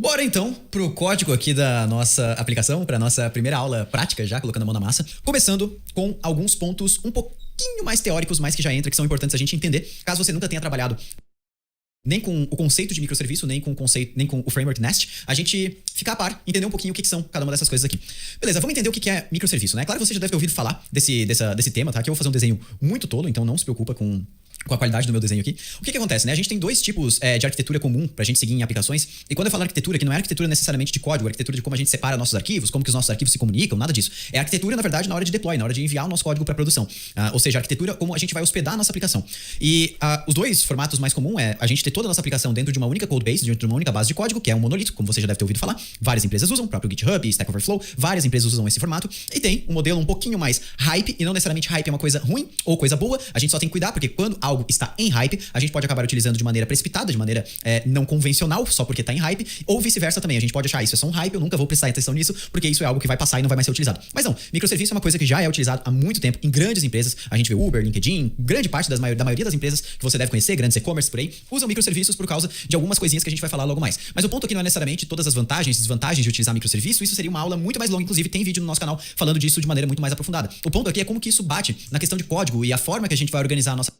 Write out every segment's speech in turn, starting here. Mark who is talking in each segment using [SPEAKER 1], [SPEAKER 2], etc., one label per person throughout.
[SPEAKER 1] Bora então pro código aqui da nossa aplicação, para nossa primeira aula prática, já colocando a mão na massa. Começando com alguns pontos um pouquinho mais teóricos, mas que já entra, que são importantes a gente entender, caso você nunca tenha trabalhado nem com o conceito de microserviço, nem com o framework Nest, a gente ficar a par, entender um pouquinho o que são cada uma dessas coisas aqui. Beleza, vamos entender o que é microserviço, né? Claro que você já deve ter ouvido falar desse tema, tá? Aqui eu vou fazer um desenho muito tolo, então não se preocupa com a qualidade do meu desenho aqui. O que acontece, né? A gente tem dois tipos de arquitetura comum pra gente seguir em aplicações. E quando eu falo arquitetura, que não é arquitetura necessariamente de código, é arquitetura de como a gente separa nossos arquivos, como que os nossos arquivos se comunicam, nada disso. É arquitetura, na verdade, na hora de deploy, na hora de enviar o nosso código pra produção. Ou seja, arquitetura como a gente vai hospedar a nossa aplicação. E os dois formatos mais comuns é a gente ter toda a nossa aplicação dentro de uma única codebase, dentro de uma única base de código, que é um monolito, como você já deve ter ouvido falar. Várias empresas usam, o próprio GitHub, Stack Overflow, várias empresas usam esse formato. E tem um modelo um pouquinho mais hype, e não necessariamente hype é uma coisa ruim ou coisa boa. A gente só tem que cuidar, porque quando algo está em hype, a gente pode acabar utilizando de maneira precipitada, de maneira não convencional, só porque tá em hype, ou vice-versa também. A gente pode achar isso é só um hype, eu nunca vou prestar atenção nisso, porque isso é algo que vai passar e não vai mais ser utilizado. Mas não, microserviço é uma coisa que já é utilizado há muito tempo em grandes empresas. A gente vê Uber, LinkedIn, grande parte da maioria das empresas que você deve conhecer, grandes e-commerce por aí, usam microserviços por causa de algumas coisinhas que a gente vai falar logo mais. Mas o ponto aqui não é necessariamente todas as vantagens e desvantagens de utilizar microserviço, isso seria uma aula muito mais longa, inclusive tem vídeo no nosso canal falando disso de maneira muito mais aprofundada. O ponto aqui é como que isso bate na questão de código e a forma que a gente vai organizar a nossa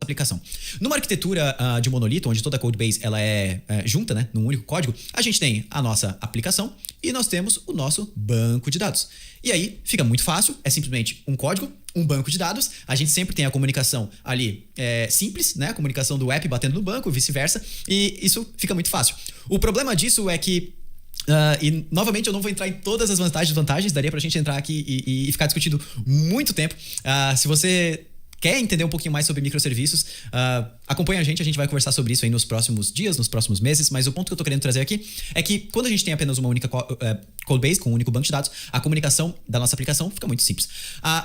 [SPEAKER 1] aplicação. Numa arquitetura de monolito, onde toda a codebase ela é junta, né, num único código, a gente tem a nossa aplicação e nós temos o nosso banco de dados. E aí fica muito fácil, é simplesmente um código, um banco de dados. A gente sempre tem a comunicação ali simples, né, a comunicação do app batendo no banco, vice-versa, e isso fica muito fácil. O problema disso é que e novamente eu não vou entrar em todas as vantagens e desvantagens, daria pra gente entrar aqui e ficar discutindo muito tempo. Se você quer entender um pouquinho mais sobre microserviços, acompanha a gente vai conversar sobre isso aí nos próximos dias, nos próximos meses, mas o ponto que eu tô querendo trazer aqui é que quando a gente tem apenas uma única codebase, com um único banco de dados, a comunicação da nossa aplicação fica muito simples.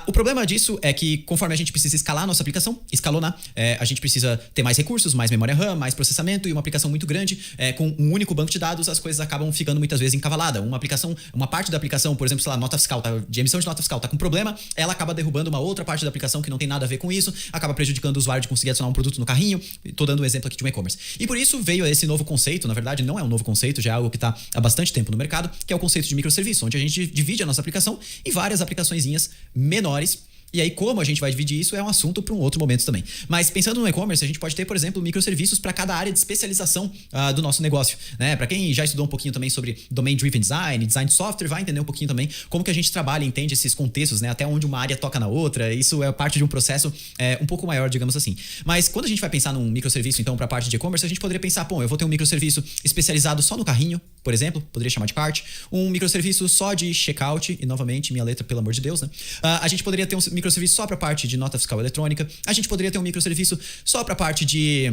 [SPEAKER 1] O problema disso é que conforme a gente precisa escalar a nossa aplicação, escalonar, a gente precisa ter mais recursos, mais memória RAM, mais processamento e uma aplicação muito grande, com um único banco de dados, as coisas acabam ficando muitas vezes encavaladas. Uma parte da aplicação, por exemplo, sei lá, nota fiscal, de emissão de nota fiscal, tá com problema, ela acaba derrubando uma outra parte da aplicação que não tem nada a ver com isso, acaba prejudicando o usuário de conseguir adicionar um produto no carrinho. Tô dando um exemplo aqui de um e-commerce. E por isso veio esse novo conceito, na verdade não é um novo conceito, já é algo que está há bastante tempo no mercado, que é o conceito de microserviço, onde a gente divide a nossa aplicação em várias aplicaçõezinhas menores. E aí, como a gente vai dividir isso, é um assunto para um outro momento também. Mas pensando no e-commerce, a gente pode ter, por exemplo, microserviços para cada área de especialização do nosso negócio, né? Para quem já estudou um pouquinho também sobre Domain-Driven Design, Design de software, vai entender um pouquinho também como que a gente trabalha e entende esses contextos, né? Até onde uma área toca na outra. Isso é parte de um processo um pouco maior, digamos assim. Mas quando a gente vai pensar num microserviço, então, para a parte de e-commerce, a gente poderia pensar, bom, eu vou ter um microserviço especializado só no carrinho, por exemplo, poderia chamar de cart, um microserviço só de checkout, e novamente, minha letra, pelo amor de Deus, né? A gente poderia ter um microserviço só para a parte de nota fiscal eletrônica, a gente poderia ter um microserviço só para a parte de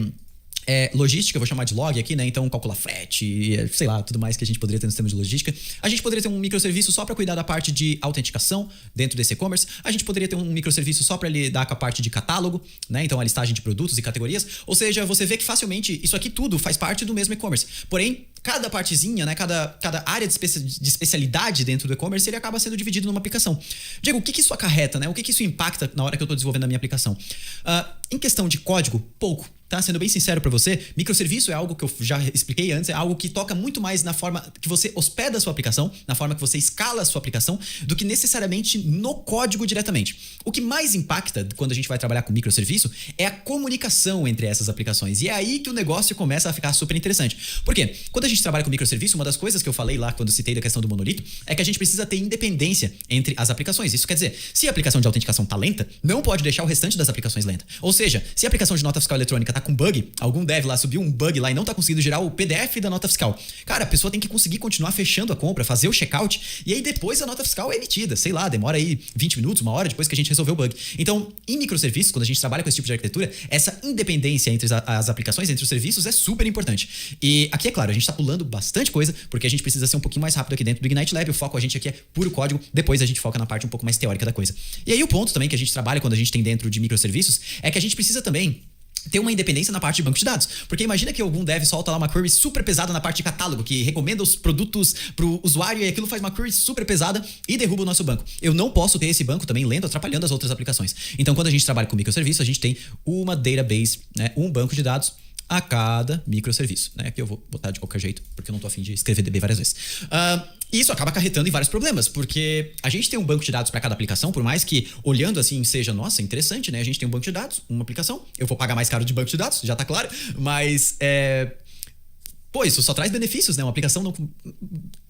[SPEAKER 1] logística, eu vou chamar de log aqui, né? Então, calcular frete, sei lá, tudo mais que a gente poderia ter no sistema de logística. A gente poderia ter um microserviço só para cuidar da parte de autenticação dentro desse e-commerce. A gente poderia ter um microserviço só para lidar com a parte de catálogo, né? Então, a listagem de produtos e categorias. Ou seja, você vê que facilmente isso aqui tudo faz parte do mesmo e-commerce. Porém, cada partezinha, né? Cada área de especialidade dentro do e-commerce, ele acaba sendo dividido numa aplicação. Diego, o que isso acarreta, né? O que isso impacta na hora que eu estou desenvolvendo a minha aplicação? Em questão de código, pouco. Tá? Sendo bem sincero para você, microserviço é algo que eu já expliquei antes, é algo que toca muito mais na forma que você hospeda a sua aplicação, na forma que você escala a sua aplicação, do que necessariamente no código diretamente. O que mais impacta quando a gente vai trabalhar com microserviço é a comunicação entre essas aplicações. E é aí que o negócio começa a ficar super interessante. Por quê? Quando a gente trabalha com microserviço, uma das coisas que eu falei lá quando citei da questão do monolito é que a gente precisa ter independência entre as aplicações. Isso quer dizer, se a aplicação de autenticação tá lenta, não pode deixar o restante das aplicações lenta. Ou seja, se a aplicação de nota fiscal eletrônica tá com bug, algum dev lá subiu um bug lá e não tá conseguindo gerar o PDF da nota fiscal. Cara, a pessoa tem que conseguir continuar fechando a compra, fazer o checkout e aí depois a nota fiscal é emitida. Sei lá, demora aí 20 minutos, uma hora depois que a gente resolveu o bug. Então, em microserviços, quando a gente trabalha com esse tipo de arquitetura, essa independência entre as aplicações, entre os serviços é super importante. E aqui, é claro, a gente tá pulando bastante coisa porque a gente precisa ser um pouquinho mais rápido aqui dentro do Ignite Lab. O foco a gente aqui é puro código, depois a gente foca na parte um pouco mais teórica da coisa. E aí o ponto também que a gente trabalha quando a gente tem dentro de microserviços é que a gente precisa também ter uma independência na parte de banco de dados. Porque imagina que algum dev solta lá uma query super pesada na parte de catálogo, que recomenda os produtos pro usuário e aquilo faz uma query super pesada e derruba o nosso banco. Eu não posso ter esse banco também lento, atrapalhando as outras aplicações. Então, quando a gente trabalha com microserviço, a gente tem uma database, né, um banco de dados a cada microserviço, né? Aqui eu vou botar de qualquer jeito, porque eu não tô afim de escrever DB várias vezes. Isso acaba acarretando em vários problemas, porque a gente tem um banco de dados para cada aplicação, por mais que olhando assim seja, nossa, interessante, né? A gente tem um banco de dados, uma aplicação, eu vou pagar mais caro de banco de dados, já tá claro, mas pô, isso só traz benefícios, né? Uma aplicação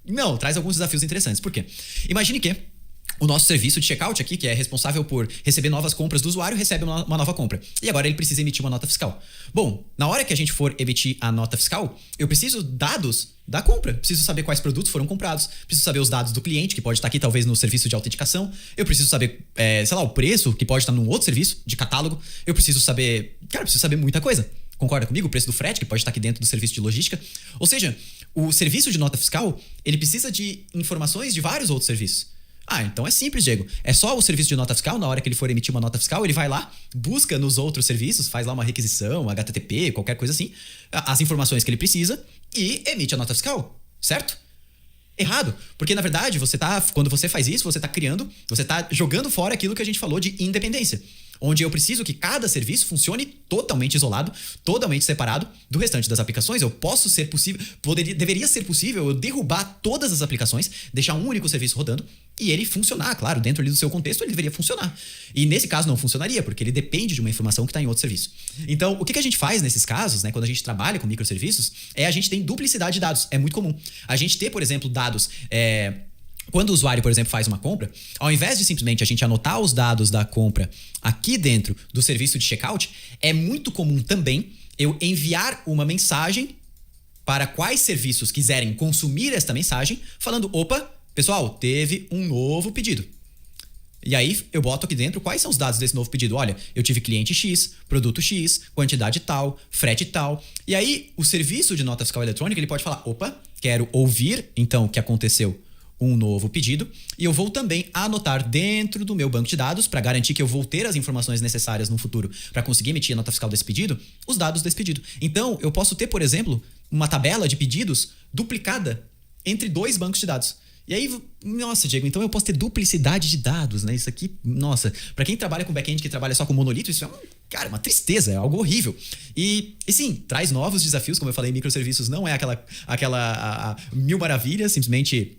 [SPEAKER 1] não, traz alguns desafios interessantes. Por quê? Imagine que o nosso serviço de checkout aqui, que é responsável por receber novas compras do usuário, recebe uma nova compra. E agora ele precisa emitir uma nota fiscal. Bom, na hora que a gente for emitir a nota fiscal, eu preciso dados da compra. Preciso saber quais produtos foram comprados. Preciso saber os dados do cliente, que pode estar aqui talvez no serviço de autenticação. Eu preciso saber, sei lá, o preço, que pode estar num outro serviço de catálogo. Eu preciso saber... Cara, eu preciso saber muita coisa. Concorda comigo? O preço do frete, que pode estar aqui dentro do serviço de logística. Ou seja, o serviço de nota fiscal, ele precisa de informações de vários outros serviços. Então é simples, Diego. É só o serviço de nota fiscal, na hora que ele for emitir uma nota fiscal, ele vai lá, busca nos outros serviços, faz lá uma requisição, HTTP, qualquer coisa assim, as informações que ele precisa e emite a nota fiscal, certo? Errado, porque na verdade quando você faz isso, você tá jogando fora aquilo que a gente falou de independência. Onde eu preciso que cada serviço funcione totalmente isolado, totalmente separado do restante das aplicações. Deveria ser possível eu derrubar todas as aplicações, deixar um único serviço rodando e ele funcionar, claro, dentro ali do seu contexto ele deveria funcionar. E nesse caso não funcionaria, porque ele depende de uma informação que está em outro serviço. Então, o que a gente faz nesses casos, né, quando a gente trabalha com microserviços, a gente tem duplicidade de dados. É muito comum. A gente ter, por exemplo, dados... Quando o usuário, por exemplo, faz uma compra, ao invés de simplesmente a gente anotar os dados da compra aqui dentro do serviço de checkout, é muito comum também eu enviar uma mensagem para quais serviços quiserem consumir esta mensagem, falando, opa, pessoal, teve um novo pedido. E aí eu boto aqui dentro quais são os dados desse novo pedido. Olha, eu tive cliente X, produto X, quantidade tal, frete tal. E aí o serviço de nota fiscal eletrônica ele pode falar, opa, quero ouvir então o que aconteceu um novo pedido e eu vou também anotar dentro do meu banco de dados para garantir que eu vou ter as informações necessárias no futuro para conseguir emitir a nota fiscal desse pedido, os dados desse pedido. Então, eu posso ter, por exemplo, uma tabela de pedidos duplicada entre dois bancos de dados. E aí, nossa, Diego, então eu posso ter duplicidade de dados, né? Isso aqui, nossa, para quem trabalha com back-end, que trabalha só com monolito, isso é uma tristeza, é algo horrível. E sim, traz novos desafios, como eu falei, microserviços não é aquela mil maravilhas, simplesmente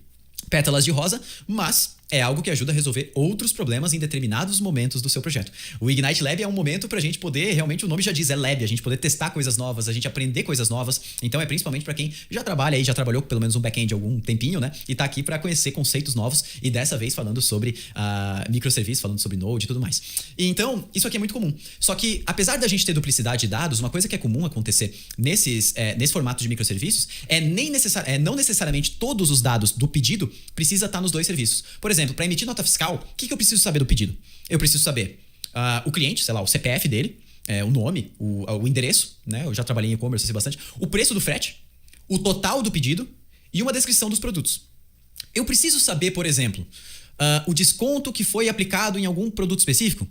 [SPEAKER 1] pétalas de rosa, mas é algo que ajuda a resolver outros problemas em determinados momentos do seu projeto. O Ignite Lab é um momento pra gente poder, realmente o nome já diz, é lab, a gente poder testar coisas novas, a gente aprender coisas novas. Então é principalmente pra quem já trabalha aí, já trabalhou pelo menos um back-end há algum tempinho, né? E tá aqui pra conhecer conceitos novos e dessa vez falando sobre microserviços, falando sobre Node e tudo mais. E então, isso aqui é muito comum. Só que, apesar da gente ter duplicidade de dados, uma coisa que é comum acontecer nesse formato de microserviços não necessariamente todos os dados do pedido precisa estar nos dois serviços. Por exemplo, para emitir nota fiscal, o que eu preciso saber do pedido? Eu preciso saber o cliente, sei lá, o CPF dele, o nome, o endereço, né? Eu já trabalhei em e-commerce, sei bastante. O preço do frete, o total do pedido e uma descrição dos produtos. Eu preciso saber, por exemplo, o desconto que foi aplicado em algum produto específico?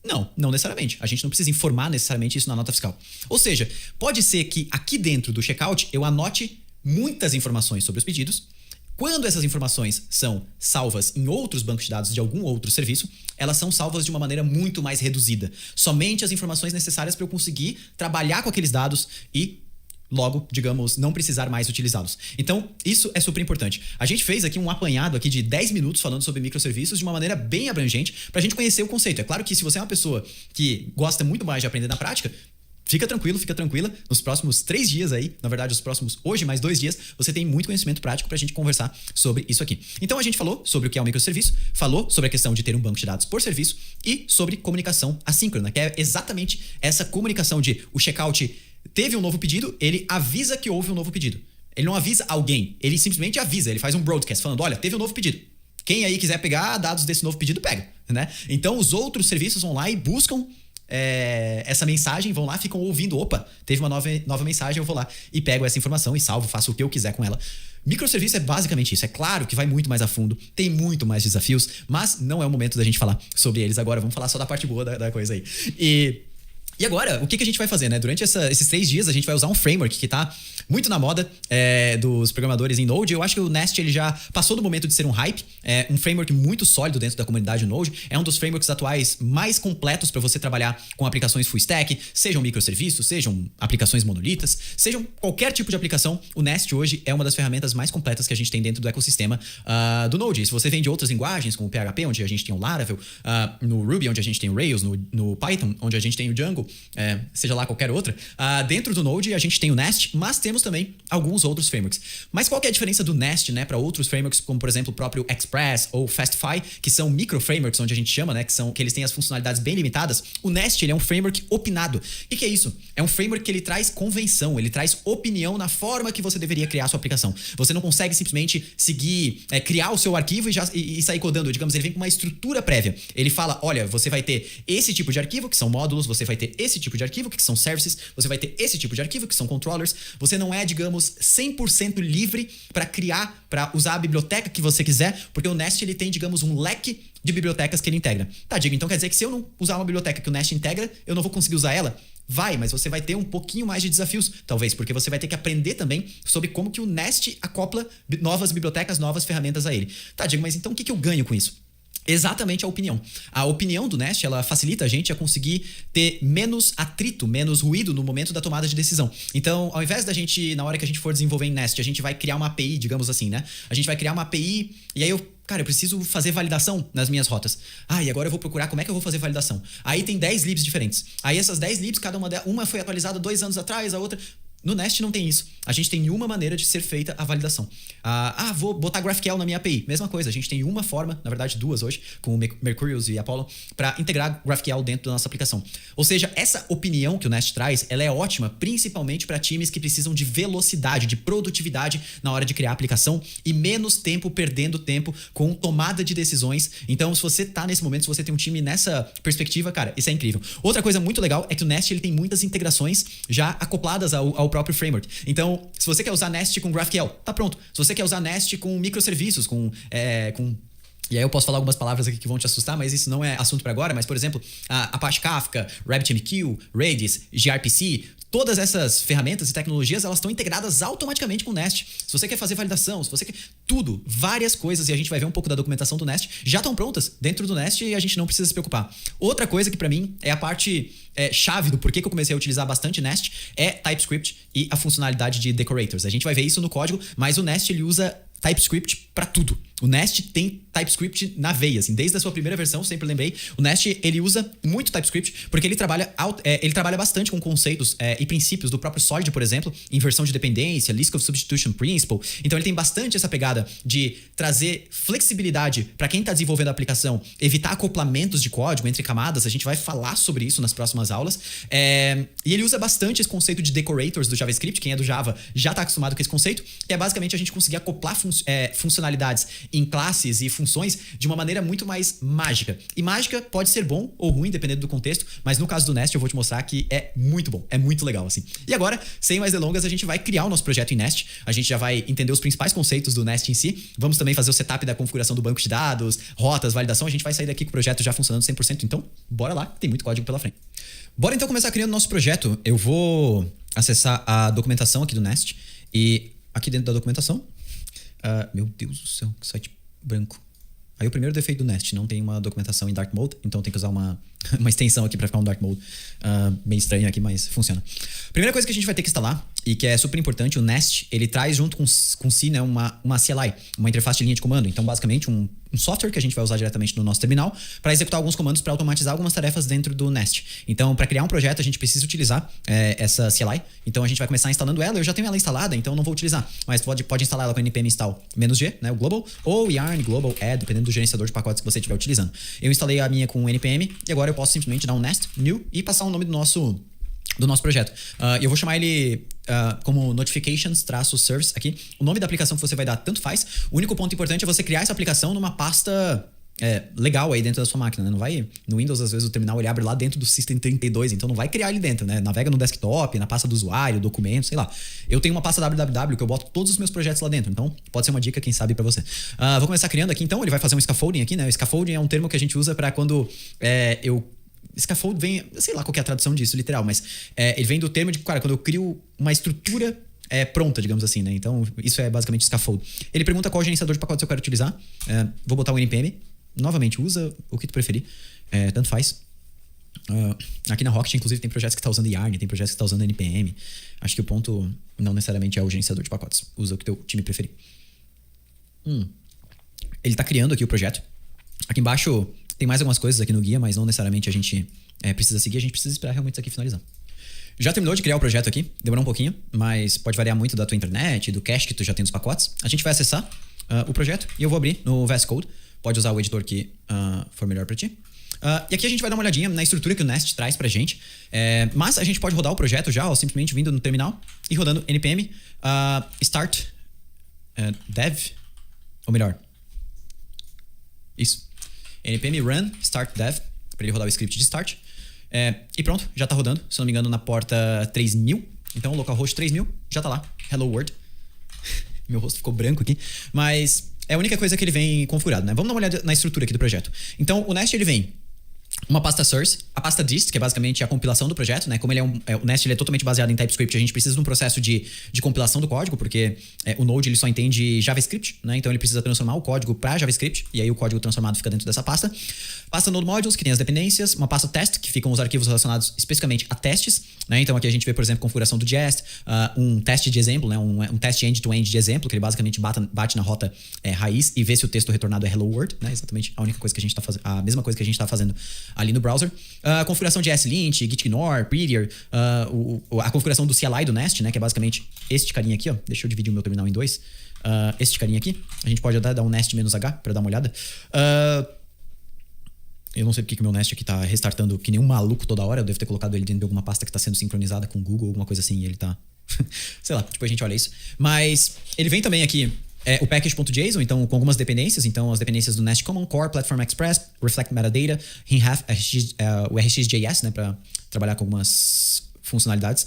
[SPEAKER 1] Não necessariamente. A gente não precisa informar necessariamente isso na nota fiscal. Ou seja, pode ser que aqui dentro do checkout eu anote muitas informações sobre os pedidos. Quando essas informações são salvas em outros bancos de dados de algum outro serviço, elas são salvas de uma maneira muito mais reduzida. Somente as informações necessárias para eu conseguir trabalhar com aqueles dados e logo, digamos, não precisar mais utilizá-los. Então, isso é super importante. A gente fez aqui um apanhado aqui de 10 minutos falando sobre microserviços de uma maneira bem abrangente para a gente conhecer o conceito. É claro que se você é uma pessoa que gosta muito mais de aprender na prática, fica tranquilo, fica tranquila. Nos próximos 3 dias aí, na verdade, os próximos hoje mais 2 dias, você tem muito conhecimento prático pra gente conversar sobre isso aqui. Então a gente falou sobre o que é um microserviço, falou sobre a questão de ter um banco de dados por serviço e sobre comunicação assíncrona, que é exatamente essa comunicação de o checkout teve um novo pedido, ele avisa que houve um novo pedido. Ele não avisa alguém, ele simplesmente avisa, ele faz um broadcast falando, olha, teve um novo pedido. Quem aí quiser pegar dados desse novo pedido, pega, né? Então os outros serviços vão lá e buscam essa mensagem, vão lá, ficam ouvindo, opa, teve uma nova mensagem, eu vou lá e pego essa informação e salvo, faço o que eu quiser com ela. Microserviço é basicamente isso. É claro que vai muito mais a fundo, tem muito mais desafios, mas não é o momento da gente falar sobre eles agora. Vamos falar só da parte boa da coisa aí. E E agora, o que a gente vai fazer, né? Durante esses 3 dias, a gente vai usar um framework que tá muito na moda dos programadores em Node. Eu acho que o Nest ele já passou do momento de ser um hype. É um framework muito sólido dentro da comunidade Node. É um dos frameworks atuais mais completos para você trabalhar com aplicações full stack, sejam microserviços, sejam aplicações monolitas, sejam qualquer tipo de aplicação. O Nest hoje é uma das ferramentas mais completas que a gente tem dentro do ecossistema do Node. E se você vem de outras linguagens, como o PHP, onde a gente tem o Laravel, no Ruby, onde a gente tem o Rails, no Python, onde a gente tem o Django, seja lá qualquer outra, dentro do Node a gente tem o Nest, mas temos também alguns outros frameworks. Mas qual que é a diferença do Nest, né, para outros frameworks, como por exemplo o próprio Express ou Fastify, que são micro frameworks, onde a gente chama, né, que eles têm as funcionalidades bem limitadas? O Nest ele é um framework opinado. O que é isso? É um framework que ele traz convenção, ele traz opinião na forma que você deveria criar a sua aplicação. Você não consegue simplesmente seguir, criar o seu arquivo e sair codando. Digamos, ele vem com uma estrutura prévia. Ele fala, olha, você vai ter esse tipo de arquivo, que são módulos, você vai ter esse tipo de arquivo, que são services, você vai ter esse tipo de arquivo, que são controllers. Você não é, digamos, 100% livre para criar, para usar a biblioteca que você quiser, porque o Nest ele tem, digamos, um leque de bibliotecas que ele integra. Tá, Diego, então quer dizer que se eu não usar uma biblioteca que o Nest integra, eu não vou conseguir usar ela? Vai, mas você vai ter um pouquinho mais de desafios, talvez, porque você vai ter que aprender também sobre como que o Nest acopla novas bibliotecas, novas ferramentas a ele. Tá, Diego, mas então o que eu ganho com isso? Exatamente a opinião. A opinião do Nest, ela facilita a gente a conseguir ter menos atrito, menos ruído no momento da tomada de decisão. Então, ao invés da gente, na hora que a gente for desenvolver em Nest, a gente vai criar uma API, digamos assim, né? A gente vai criar uma API e aí eu preciso fazer validação nas minhas rotas. E agora eu vou procurar como é que eu vou fazer validação. Aí tem 10 libs diferentes. Aí essas 10 libs, cada uma foi atualizada 2 anos atrás, a outra... No Nest não tem isso. A gente tem uma maneira de ser feita a validação. Vou botar GraphQL na minha API. Mesma coisa, a gente tem uma forma, na verdade 2 hoje, com o Mercurius e Apollo, para integrar GraphQL dentro da nossa aplicação. Ou seja, essa opinião que o Nest traz, ela é ótima, principalmente para times que precisam de velocidade, de produtividade na hora de criar a aplicação e menos tempo perdendo tempo com tomada de decisões. Então, se você tá nesse momento, se você tem um time nessa perspectiva, cara, isso é incrível. Outra coisa muito legal é que o Nest ele tem muitas integrações já acopladas ao próprio framework. Então, se você quer usar Nest com GraphQL, tá pronto. Se você quer usar Nest com microserviços, e aí eu posso falar algumas palavras aqui que vão te assustar, mas isso não é assunto para agora. Mas, por exemplo, Apache Kafka, RabbitMQ, Redis, gRPC, todas essas ferramentas e tecnologias, elas estão integradas automaticamente com o Nest. Se você quer fazer validação, se você quer... Tudo, várias coisas, e a gente vai ver um pouco da documentação do Nest, já estão prontas dentro do Nest e a gente não precisa se preocupar. Outra coisa que para mim é a parte chave do porquê que eu comecei a utilizar bastante Nest é TypeScript e a funcionalidade de decorators. A gente vai ver isso no código, mas o Nest ele usa TypeScript para tudo. O Nest tem TypeScript na veia, assim, desde a sua primeira versão, sempre lembrei. O Nest, ele usa muito TypeScript porque ele trabalha bastante com conceitos e princípios do próprio Solid, por exemplo, inversão de dependência, List of Substitution Principle. Então, ele tem bastante essa pegada de trazer flexibilidade para quem está desenvolvendo a aplicação, evitar acoplamentos de código entre camadas. A gente vai falar sobre isso nas próximas aulas. E ele usa bastante esse conceito de decorators do JavaScript. Quem é do Java já está acostumado com esse conceito, que é basicamente a gente conseguir acoplar funcionalidades em classes e funções de uma maneira muito mais mágica. E mágica pode ser bom ou ruim, dependendo do contexto, mas no caso do Nest eu vou te mostrar que é muito bom, é muito legal, assim. E agora, sem mais delongas, a gente vai criar o nosso projeto em Nest. A gente já vai entender os principais conceitos do Nest em si. Vamos também fazer o setup da configuração do banco de dados, rotas, validação. A gente vai sair daqui com o projeto já funcionando 100%. Então, bora lá, tem muito código pela frente. Bora então começar criando o nosso projeto. Eu vou acessar a documentação aqui do Nest e aqui dentro da documentação... meu Deus do céu, que site branco. Aí o primeiro defeito do Nest, não tem uma documentação em Dark Mode, então tem que usar uma extensão aqui para ficar um Dark Mode bem estranho aqui, mas funciona. Primeira coisa que a gente vai ter que instalar, e que é super importante, o Nest, ele traz junto com si, né, uma CLI, uma interface de linha de comando. Então, basicamente, um software que a gente vai usar diretamente no nosso terminal para executar alguns comandos para automatizar algumas tarefas dentro do Nest. Então, para criar um projeto, a gente precisa utilizar essa CLI. Então, a gente vai começar instalando ela. Eu já tenho ela instalada, então não vou utilizar. Mas pode instalar ela com npm install -g, né, o global, ou yarn global add, dependendo do gerenciador de pacotes que você estiver utilizando. Eu instalei a minha com npm e agora eu posso simplesmente dar um nest new e passar o nome do nosso projeto. Eu vou chamar ele como notifications-service aqui. O nome da aplicação que você vai dar tanto faz. O único ponto importante é você criar essa aplicação numa pasta legal aí dentro da sua máquina, né? Não vai... No Windows, às vezes, o terminal ele abre lá dentro do System32, então não vai criar ali dentro, né? Navega no desktop, na pasta do usuário, documento, sei lá. Eu tenho uma pasta www que eu boto todos os meus projetos lá dentro, então pode ser uma dica, quem sabe, pra você. Vou começar criando aqui, então. Ele vai fazer um scaffolding aqui, né? O scaffolding é um termo que a gente usa pra quando eu Scaffold vem, sei lá qual que é a tradução disso, literal, mas ele vem do termo de, cara, quando eu crio uma estrutura pronta, digamos assim, né? Então, isso é basicamente scaffold. Ele pergunta qual gerenciador de pacotes eu quero utilizar. Vou botar o NPM. Novamente, usa o que tu preferir. Tanto faz. Aqui na Rocket, inclusive, tem projetos que tá usando Yarn, tem projetos que tá usando NPM. Acho que o ponto não necessariamente é o gerenciador de pacotes. Usa o que teu time preferir. Ele tá criando aqui o projeto. Aqui embaixo tem mais algumas coisas aqui no guia, mas não necessariamente a gente precisa seguir. A gente precisa esperar realmente isso aqui finalizar. Já terminou de criar o projeto aqui. Demorou um pouquinho, mas pode variar muito da tua internet, do cache que tu já tem nos pacotes. A gente vai acessar o projeto e eu vou abrir no VS Code. Pode usar o editor que for melhor para ti. E aqui a gente vai dar uma olhadinha na estrutura que o Nest traz pra gente. Mas a gente pode rodar o projeto já, ó, simplesmente vindo no terminal e rodando npm start dev, ou melhor, isso, npm run start dev, para ele rodar o script de start. E pronto, já tá rodando, se não me engano, na porta 3000. Então, localhost 3000, já tá lá. Hello world. Meu rosto ficou branco aqui. Mas é a única coisa que ele vem configurado, né? Vamos dar uma olhada na estrutura aqui do projeto. Então, o Nest, ele vem uma pasta source, a pasta dist, que é basicamente a compilação do projeto, né? Como ele o Nest ele é totalmente baseado em TypeScript, a gente precisa de um processo de compilação do código, porque o Node ele só entende JavaScript, né? Então ele precisa transformar o código para JavaScript, e aí o código transformado fica dentro dessa pasta. Pasta Node Modules, que tem as dependências, uma pasta test, que ficam os arquivos relacionados especificamente a testes, né? Então aqui a gente vê, por exemplo, configuração do Jest, um teste de exemplo, né? Um teste end-to-end de exemplo, que ele basicamente bate na rota raiz e vê se o texto retornado é Hello World, né? Exatamente a única coisa que a gente tá fazendo, a mesma coisa que a gente tá fazendo ali no browser. Configuração de slint, gitignore, prettier, a configuração do CLI do Nest, né? Que é basicamente este carinha aqui, ó. Deixa eu dividir o meu terminal em dois. Este carinha aqui. A gente pode dar um nest-h para dar uma olhada. Eu não sei porque que o meu Nest aqui tá restartando que nem um maluco toda hora. Eu devo ter colocado ele dentro de alguma pasta que tá sendo sincronizada com o Google, alguma coisa assim, e ele tá... sei lá, depois a gente olha isso. Mas ele vem também aqui o package.json, então com algumas dependências. Então as dependências do Nest Common Core, Platform Express, Reflect Metadata, o RxJS, né, para trabalhar com algumas funcionalidades.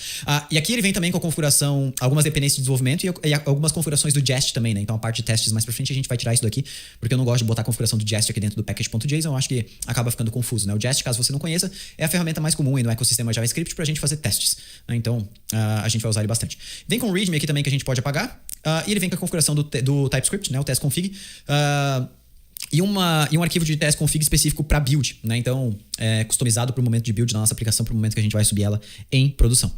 [SPEAKER 1] E aqui ele vem também com a configuração, algumas dependências de desenvolvimento e algumas configurações do Jest também, né? Então a parte de testes mais pra frente a gente vai tirar isso daqui, porque eu não gosto de botar a configuração do Jest aqui dentro do package.json, eu acho que acaba ficando confuso, né? O Jest, caso você não conheça, é a ferramenta mais comum aí no ecossistema JavaScript pra gente fazer testes, né? Então a gente vai usar ele bastante. Vem com o README aqui também que a gente pode apagar, e ele vem com a configuração do TypeScript, né? O test config. E um arquivo de test config específico para build, né? Então, customizado para o momento de build da nossa aplicação, para o momento que a gente vai subir ela em produção.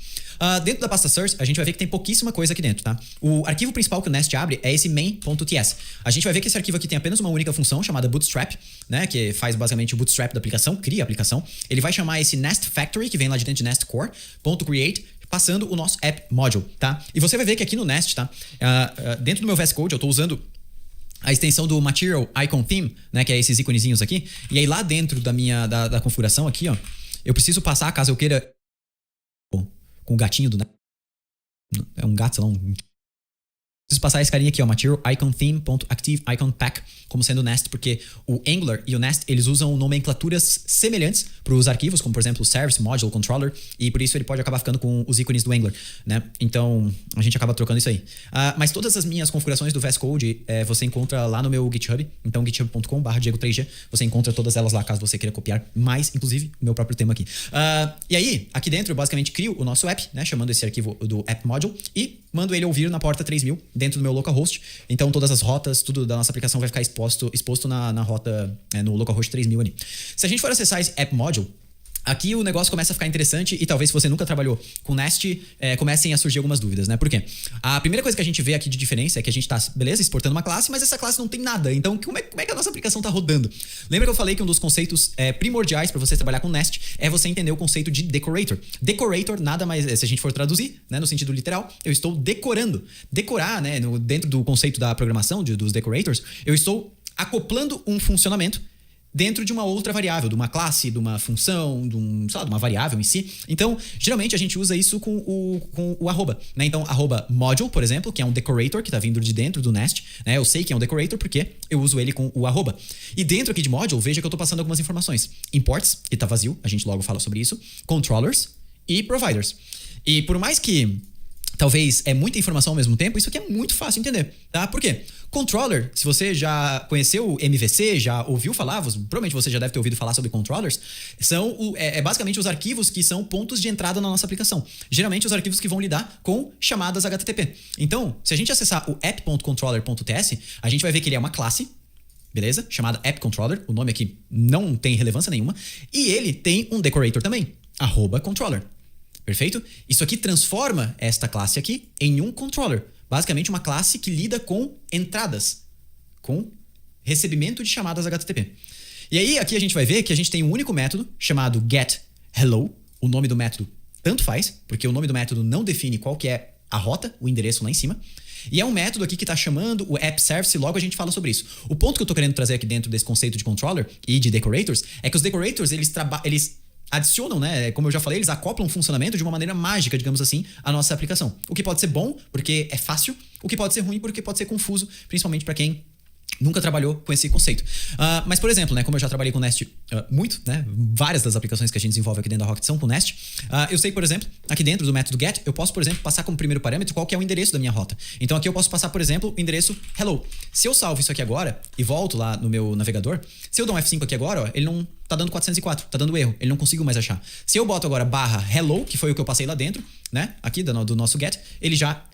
[SPEAKER 1] Dentro da pasta source, a gente vai ver que tem pouquíssima coisa aqui dentro, tá? O arquivo principal que o Nest abre é esse main.ts. A gente vai ver que esse arquivo aqui tem apenas uma única função, chamada bootstrap, né? Que faz basicamente o bootstrap da aplicação, cria a aplicação. Ele vai chamar esse Nest Factory, que vem lá de dentro de Nest Core, .create, passando o nosso app module, tá? E você vai ver que aqui no Nest, tá? Dentro do meu VS Code, eu estou usando a extensão do Material Icon Theme, né, que é esses íconezinhos aqui. E aí lá dentro da configuração aqui, ó, eu preciso passar, caso eu queira, com o gatinho do... É um gato, sei lá, preciso passar esse carinha aqui, ó, Material Icon Theme.active Icon Pack, como sendo o Nest, porque o Angular e o Nest, eles usam nomenclaturas semelhantes para os arquivos, como por exemplo o Service, Module, Controller, e por isso ele pode acabar ficando com os ícones do Angular, né? Então, a gente acaba trocando isso aí. Mas todas as minhas configurações do VS Code, você encontra lá no meu GitHub, então github.com/Diego3G, você encontra todas elas lá, caso você queira copiar mais, inclusive, o meu próprio tema aqui. E aí, aqui dentro, eu basicamente crio o nosso app, né, chamando esse arquivo do app module, e mando ele ouvir na porta 3000, dentro do meu localhost. Então todas as rotas, tudo da nossa aplicação vai ficar exposto na rota, no localhost 3000 ali. Se a gente for acessar esse app module, aqui o negócio começa a ficar interessante e talvez se você nunca trabalhou com Nest, comecem a surgir algumas dúvidas, né? Por quê? A primeira coisa que a gente vê aqui de diferença é que a gente tá, beleza, exportando uma classe, mas essa classe não tem nada. Então, como é que a nossa aplicação tá rodando? Lembra que eu falei que um dos conceitos primordiais para você trabalhar com Nest é você entender o conceito de decorator. Decorator nada mais é, se a gente for traduzir, né, no sentido literal, eu estou decorando. Decorar, né, dentro do conceito da programação, dos decorators, eu estou acoplando um funcionamento dentro de uma outra variável, de uma classe, de uma função, de uma variável em si. Então, geralmente a gente usa isso com o arroba, né? Então, arroba module, por exemplo, que é um decorator que está vindo de dentro do Nest, né? Eu sei que é um decorator porque eu uso ele com o arroba. E dentro aqui de module, veja que eu estou passando algumas informações. Imports, que está vazio, a gente logo fala sobre isso. Controllers e providers. E por mais que talvez é muita informação ao mesmo tempo, isso aqui é muito fácil de entender, tá? Por quê? Controller, se você já conheceu o MVC, já ouviu falar, provavelmente você já deve ter ouvido falar sobre controllers, são basicamente os arquivos que são pontos de entrada na nossa aplicação. Geralmente os arquivos que vão lidar com chamadas HTTP. Então, se a gente acessar o app.controller.ts, a gente vai ver que ele é uma classe, beleza? Chamada app_controller, o nome aqui não tem relevância nenhuma, e ele tem um decorator também, @controller. Perfeito? Isso aqui transforma esta classe aqui em um controller. Basicamente uma classe que lida com entradas, com recebimento de chamadas HTTP. E aí aqui a gente vai ver que a gente tem um único método chamado getHello. O nome do método tanto faz, porque o nome do método não define qual que é a rota, o endereço lá em cima. E é um método aqui que está chamando o app service, logo a gente fala sobre isso. O ponto que eu estou querendo trazer aqui dentro desse conceito de controller e de decorators é que os decorators, eles adicionam, né? Como eu já falei, eles acoplam o funcionamento de uma maneira mágica, digamos assim, à nossa aplicação. O que pode ser bom, porque é fácil, o que pode ser ruim, porque pode ser confuso, principalmente para quem nunca trabalhou com esse conceito. Mas, por exemplo, né, como eu já trabalhei com Nest muito, né, várias das aplicações que a gente desenvolve aqui dentro da Rocket são com Nest, eu sei, por exemplo, aqui dentro do método get, eu posso, por exemplo, passar como primeiro parâmetro qual que é o endereço da minha rota. Então aqui eu posso passar, por exemplo, o endereço hello. Se eu salvo isso aqui agora e volto lá no meu navegador, se eu dou um F5 aqui agora, ó, ele não tá dando 404, tá dando erro, ele não consigo mais achar. Se eu boto agora /hello, que foi o que eu passei lá dentro, né, aqui do nosso get, ele já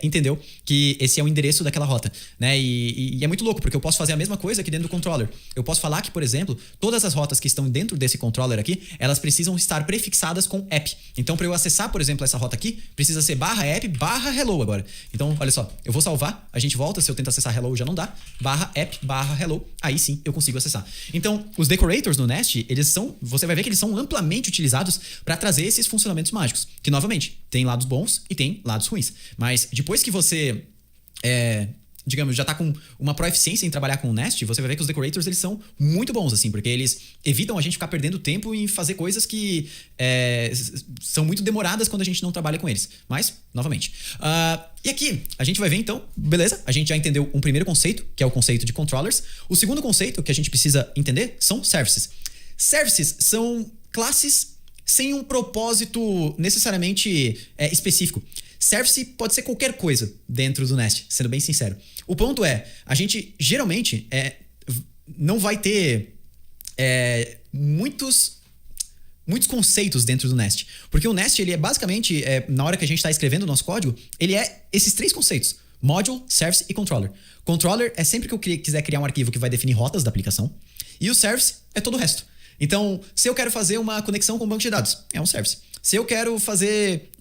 [SPEAKER 1] entendeu que esse é o endereço daquela rota, né, e é muito louco, porque eu posso fazer a mesma coisa aqui dentro do controller. Eu posso falar que, por exemplo, todas as rotas que estão dentro desse controller aqui, elas precisam estar prefixadas com app. Então, para eu acessar, por exemplo, essa rota aqui, precisa ser /app/hello agora. Então, olha só, eu vou salvar, a gente volta, se eu tento acessar hello já não dá, /app/hello, aí sim eu consigo acessar. Então, os decorators no Nest, você vai ver que eles são amplamente utilizados para trazer esses funcionamentos mágicos, que novamente, tem lados bons e tem lados ruins. Mas depois que você digamos, já tá com uma proeficiência em trabalhar com o Nest, você vai ver que os decorators, eles são muito bons, assim, porque eles evitam a gente ficar perdendo tempo em fazer coisas que são muito demoradas quando a gente não trabalha com eles. Mas, novamente. E aqui, a gente vai ver, então, beleza? A gente já entendeu um primeiro conceito, que é o conceito de controllers. O segundo conceito que a gente precisa entender são services. Services são classes sem um propósito necessariamente específico. Service pode ser qualquer coisa dentro do Nest, sendo bem sincero. O ponto é, a gente geralmente não vai ter muitos conceitos dentro do Nest. Porque o Nest, ele é basicamente, na hora que a gente está escrevendo o nosso código, ele é esses três conceitos. Module, Service e Controller. Controller é sempre que eu quiser criar um arquivo que vai definir rotas da aplicação. E o Service é todo o resto. Então, se eu quero fazer uma conexão com um banco de dados, é um Service. Se eu quero fazer,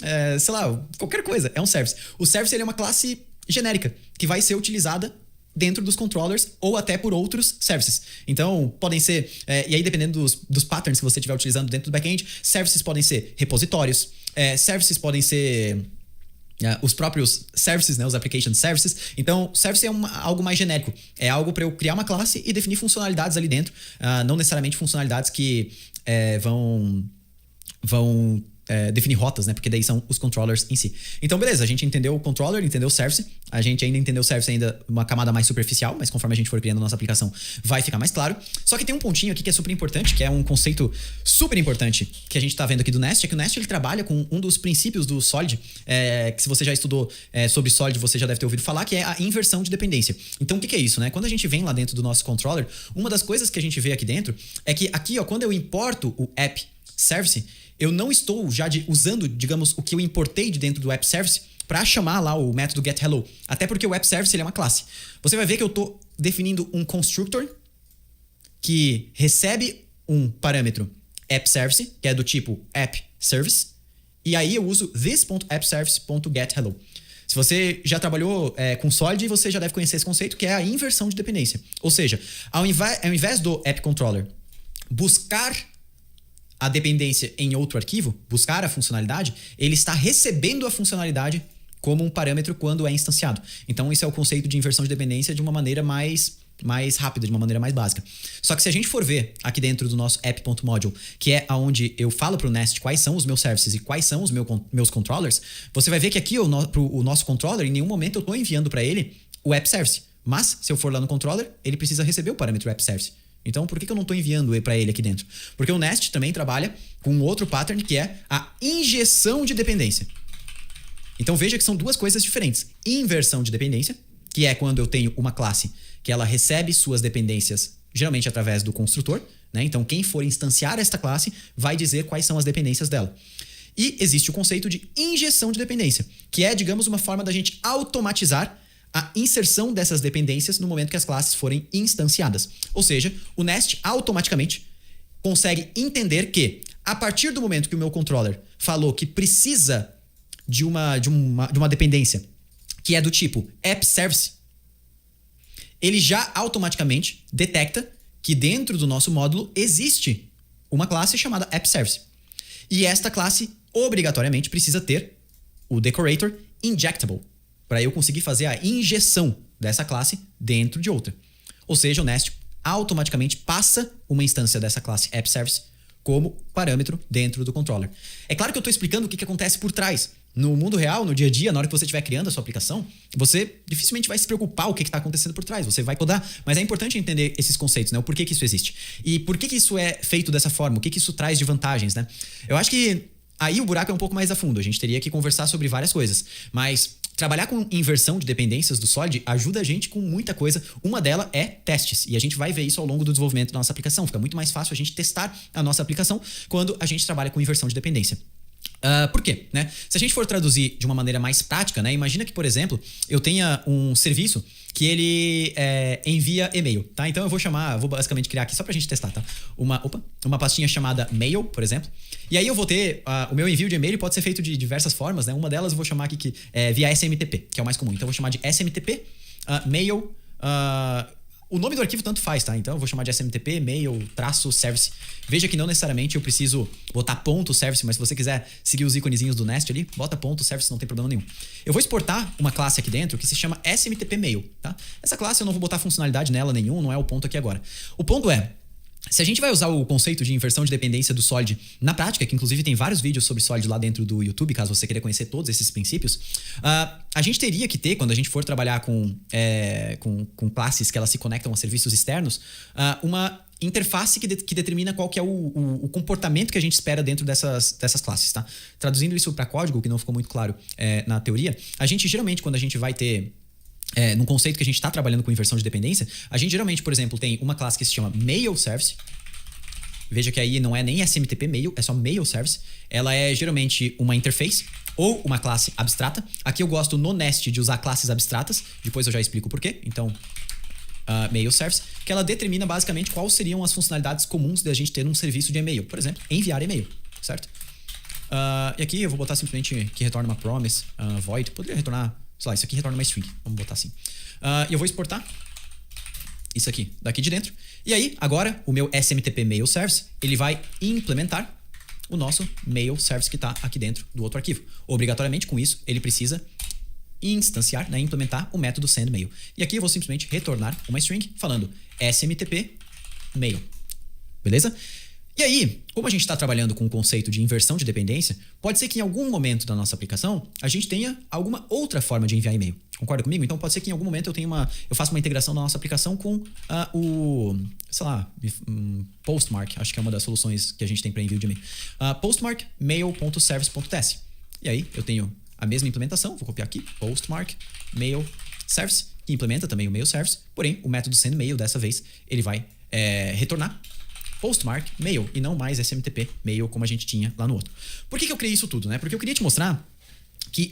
[SPEAKER 1] sei lá, qualquer coisa, é um Service. O Service, ele é uma classe genérica, que vai ser utilizada dentro dos controllers ou até por outros services. Então, podem ser, e aí dependendo dos patterns que você estiver utilizando dentro do back-end, services podem ser repositórios, services podem ser os próprios services, né, os application services. Então, service é algo mais genérico. É algo para eu criar uma classe e definir funcionalidades ali dentro, não necessariamente funcionalidades que vão definir rotas, né? Porque daí são os controllers em si. Então, beleza, a gente entendeu o controller, entendeu o service, a gente ainda entendeu o service ainda uma camada mais superficial, mas conforme a gente for criando a nossa aplicação, vai ficar mais claro. Só que tem um pontinho aqui que é super importante, que é um conceito super importante que a gente tá vendo aqui do Nest, é que o Nest, ele trabalha com um dos princípios do Solid, que se você já estudou sobre Solid, você já deve ter ouvido falar, que é a inversão de dependência. Então, o que é isso, né? Quando a gente vem lá dentro do nosso controller, uma das coisas que a gente vê aqui dentro é que aqui, ó, quando eu importo o app service, eu não estou já usando, digamos, o que eu importei de dentro do app service para chamar lá o método getHello. Até porque o app service, ele é uma classe. Você vai ver que eu estou definindo um constructor que recebe um parâmetro appService, que é do tipo appService, e aí eu uso this.appService.getHello. Se você já trabalhou com Solid, você já deve conhecer esse conceito, que é a inversão de dependência. Ou seja, ao invés do app_controller buscar a dependência em outro arquivo, buscar a funcionalidade, ele está recebendo a funcionalidade como um parâmetro quando é instanciado. Então, isso é o conceito de inversão de dependência de uma maneira mais rápida, de uma maneira mais básica. Só que se a gente for ver aqui dentro do nosso app.module, que é onde eu falo para o Nest quais são os meus services e quais são os meus controllers, você vai ver que aqui o nosso controller, em nenhum momento eu estou enviando para ele o app service. Mas, se eu for lá no controller, ele precisa receber o parâmetro app service. Então, por que eu não estou enviando para ele aqui dentro? Porque o Nest também trabalha com outro pattern, que é a injeção de dependência. Então veja que são duas coisas diferentes. Inversão de dependência, que é quando eu tenho uma classe que ela recebe suas dependências geralmente através do construtor, né? Então quem for instanciar esta classe vai dizer quais são as dependências dela. E existe o conceito de injeção de dependência, que é, digamos, uma forma da gente automatizar a inserção dessas dependências no momento que as classes forem instanciadas. Ou seja, o Nest automaticamente consegue entender que, a partir do momento que o meu controller falou que precisa de uma dependência que é do tipo app service, ele já automaticamente detecta que dentro do nosso módulo existe uma classe chamada app service. E esta classe obrigatoriamente precisa ter o decorator injectable, para eu conseguir fazer a injeção dessa classe dentro de outra. Ou seja, o Nest automaticamente passa uma instância dessa classe app service como parâmetro dentro do controller. É claro que eu estou explicando o que acontece por trás. No mundo real, no dia a dia, na hora que você estiver criando a sua aplicação, você dificilmente vai se preocupar o que está acontecendo por trás. Você vai codar, mas é importante entender esses conceitos, né? O porquê que isso existe. E por que isso é feito dessa forma? O que isso traz de vantagens, né? Eu acho que aí o buraco é um pouco mais a fundo. A gente teria que conversar sobre várias coisas. Mas trabalhar com inversão de dependências do Solid ajuda a gente com muita coisa. Uma delas é testes. E a gente vai ver isso ao longo do desenvolvimento da nossa aplicação. Fica muito mais fácil a gente testar a nossa aplicação quando a gente trabalha com inversão de dependência. Por quê? Né? Se a gente for traduzir de uma maneira mais prática, né? Imagina que, por exemplo, eu tenha um serviço que ele envia e-mail, tá? Então eu vou basicamente criar aqui só pra gente testar, tá? Uma pastinha chamada mail, por exemplo. E aí eu vou ter o meu envio de e-mail pode ser feito de diversas formas, né? Uma delas eu vou chamar aqui que via SMTP, que é o mais comum. Então eu vou chamar de SMTP, mail. O nome do arquivo tanto faz, tá? Então eu vou chamar de SMTP, mail-service. Veja que não necessariamente eu preciso botar ponto service, mas se você quiser seguir os íconezinhos do Nest ali, bota ponto service, não tem problema nenhum. Eu vou exportar uma classe aqui dentro que se chama SMTP mail, tá? Essa classe eu não vou botar funcionalidade nela nenhum, não é o ponto aqui agora. O ponto é, se a gente vai usar o conceito de inversão de dependência do Solid na prática, que inclusive tem vários vídeos sobre Solid lá dentro do YouTube, caso você queira conhecer todos esses princípios, a gente teria que ter, quando a gente for trabalhar com classes que elas se conectam a serviços externos, uma interface que determina qual que é o comportamento que a gente espera dentro dessas classes, tá? Traduzindo isso para código, que não ficou muito claro na teoria, a gente geralmente, quando a gente vai ter num conceito que a gente está trabalhando com inversão de dependência, a gente geralmente, por exemplo, tem uma classe que se chama Mail Service. Veja que aí não é nem SMTP Mail, é só Mail Service. Ela é geralmente uma interface ou uma classe abstrata. Aqui eu gosto no Nest de usar classes abstratas, depois eu já explico o porquê. Então, Mail Service, que ela determina basicamente quais seriam as funcionalidades comuns da gente ter num serviço de e-mail. Por exemplo, enviar e-mail, certo? E aqui eu vou botar simplesmente que retorna uma promise, void. Poderia retornar, sei lá, isso aqui retorna uma string. Vamos botar assim. E eu vou exportar isso aqui daqui de dentro. E aí, agora, o meu SMTP Mail Service, ele vai implementar o nosso Mail Service que está aqui dentro do outro arquivo. Obrigatoriamente, com isso, ele precisa instanciar, né, implementar o método sendMail. E aqui eu vou simplesmente retornar uma string falando SMTP Mail. Beleza? E aí, como a gente está trabalhando com o conceito de inversão de dependência, pode ser que em algum momento da nossa aplicação a gente tenha alguma outra forma de enviar e-mail. Concorda comigo? Então pode ser que em algum momento eu faça uma integração da nossa aplicação com Postmark, acho que é uma das soluções que a gente tem para envio de e-mail. Postmark mail.service.ts. E aí eu tenho a mesma implementação, vou copiar aqui, Postmark mail service, que implementa também o mail service, porém o método sendMail dessa vez ele vai retornar Postmark mail e não mais SMTP mail como a gente tinha lá no outro. Por que eu criei isso tudo, né? Porque eu queria te mostrar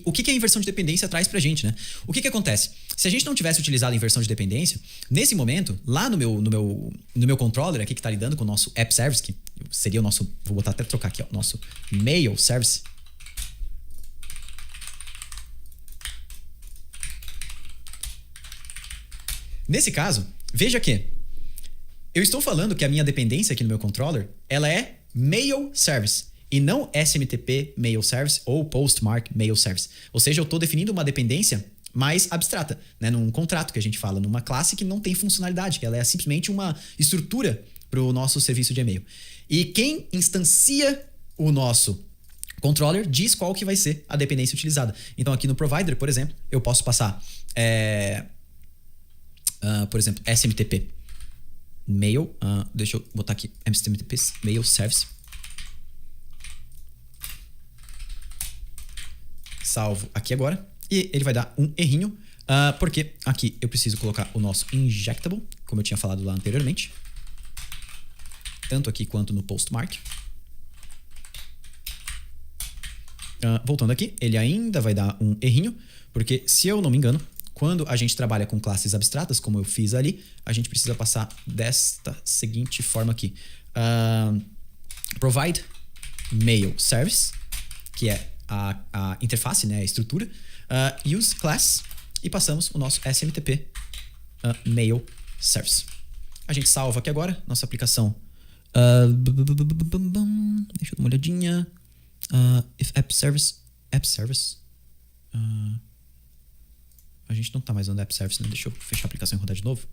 [SPEAKER 1] o que a inversão de dependência traz pra gente, né? O que acontece? Se a gente não tivesse utilizado a inversão de dependência, nesse momento, lá no meu controller aqui que tá lidando com o nosso app service, que seria o nosso, vou botar até trocar aqui, ó, nosso mail service. Nesse caso, veja que eu estou falando que a minha dependência aqui no meu controller, ela é Mail Service e não SMTP Mail Service ou Postmark Mail Service. Ou seja, eu estou definindo uma dependência mais abstrata, né? Num contrato que a gente fala, numa classe que não tem funcionalidade, que ela é simplesmente uma estrutura para o nosso serviço de e-mail. E quem instancia o nosso controller diz qual que vai ser a dependência utilizada. Então aqui no provider, por exemplo, eu posso passar, por exemplo, SMTP Mail, deixa eu botar aqui SMTP Mail Service salvo aqui agora. E ele vai dar um errinho, porque aqui eu preciso colocar o nosso injectable, como eu tinha falado lá anteriormente. Tanto aqui quanto no postmark. Voltando aqui, ele ainda vai dar um errinho, porque se eu não me engano, quando a gente trabalha com classes abstratas, como eu fiz ali, a gente precisa passar desta seguinte forma aqui. Provide mail service, que é a interface, né, a estrutura. Use class e passamos o nosso SMTP mail service. A gente salva aqui agora, nossa aplicação. Deixa eu dar uma olhadinha. If app service. A gente não tá mais usando app service, né? Deixa eu fechar a aplicação e rodar de novo.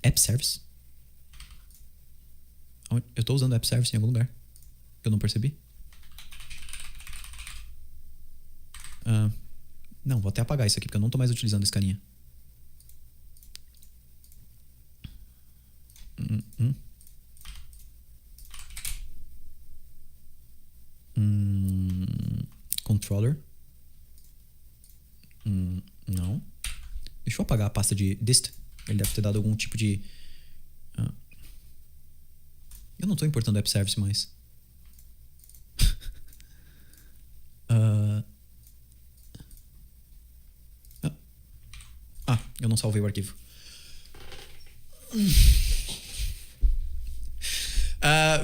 [SPEAKER 1] App service. Eu tô usando app service em algum lugar. Eu não percebi. Não, vou até apagar isso aqui, porque eu não tô mais utilizando esse carinha. Controller. Não. Deixa eu apagar a pasta de dist. Ele deve ter dado algum tipo de... Eu não tô importando app service mais. Eu não salvei o arquivo.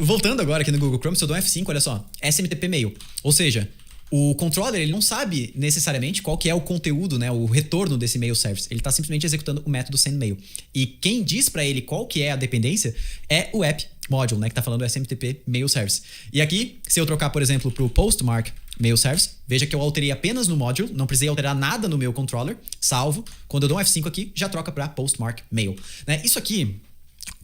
[SPEAKER 1] Voltando agora aqui no Google Chrome, se eu dou um F5, olha só, SMTP mail. Ou seja, o controller ele não sabe necessariamente qual que é o conteúdo, né, o retorno desse mail service. Ele está simplesmente executando o método sendMail. E quem diz para ele qual que é a dependência é o app module, né, que está falando SMTP mail service. E aqui, se eu trocar, por exemplo, para o postmark mail service, veja que eu alterei apenas no module, não precisei alterar nada no meu controller, salvo. Quando eu dou um F5 aqui, já troca para postmark mail. Né? Isso aqui,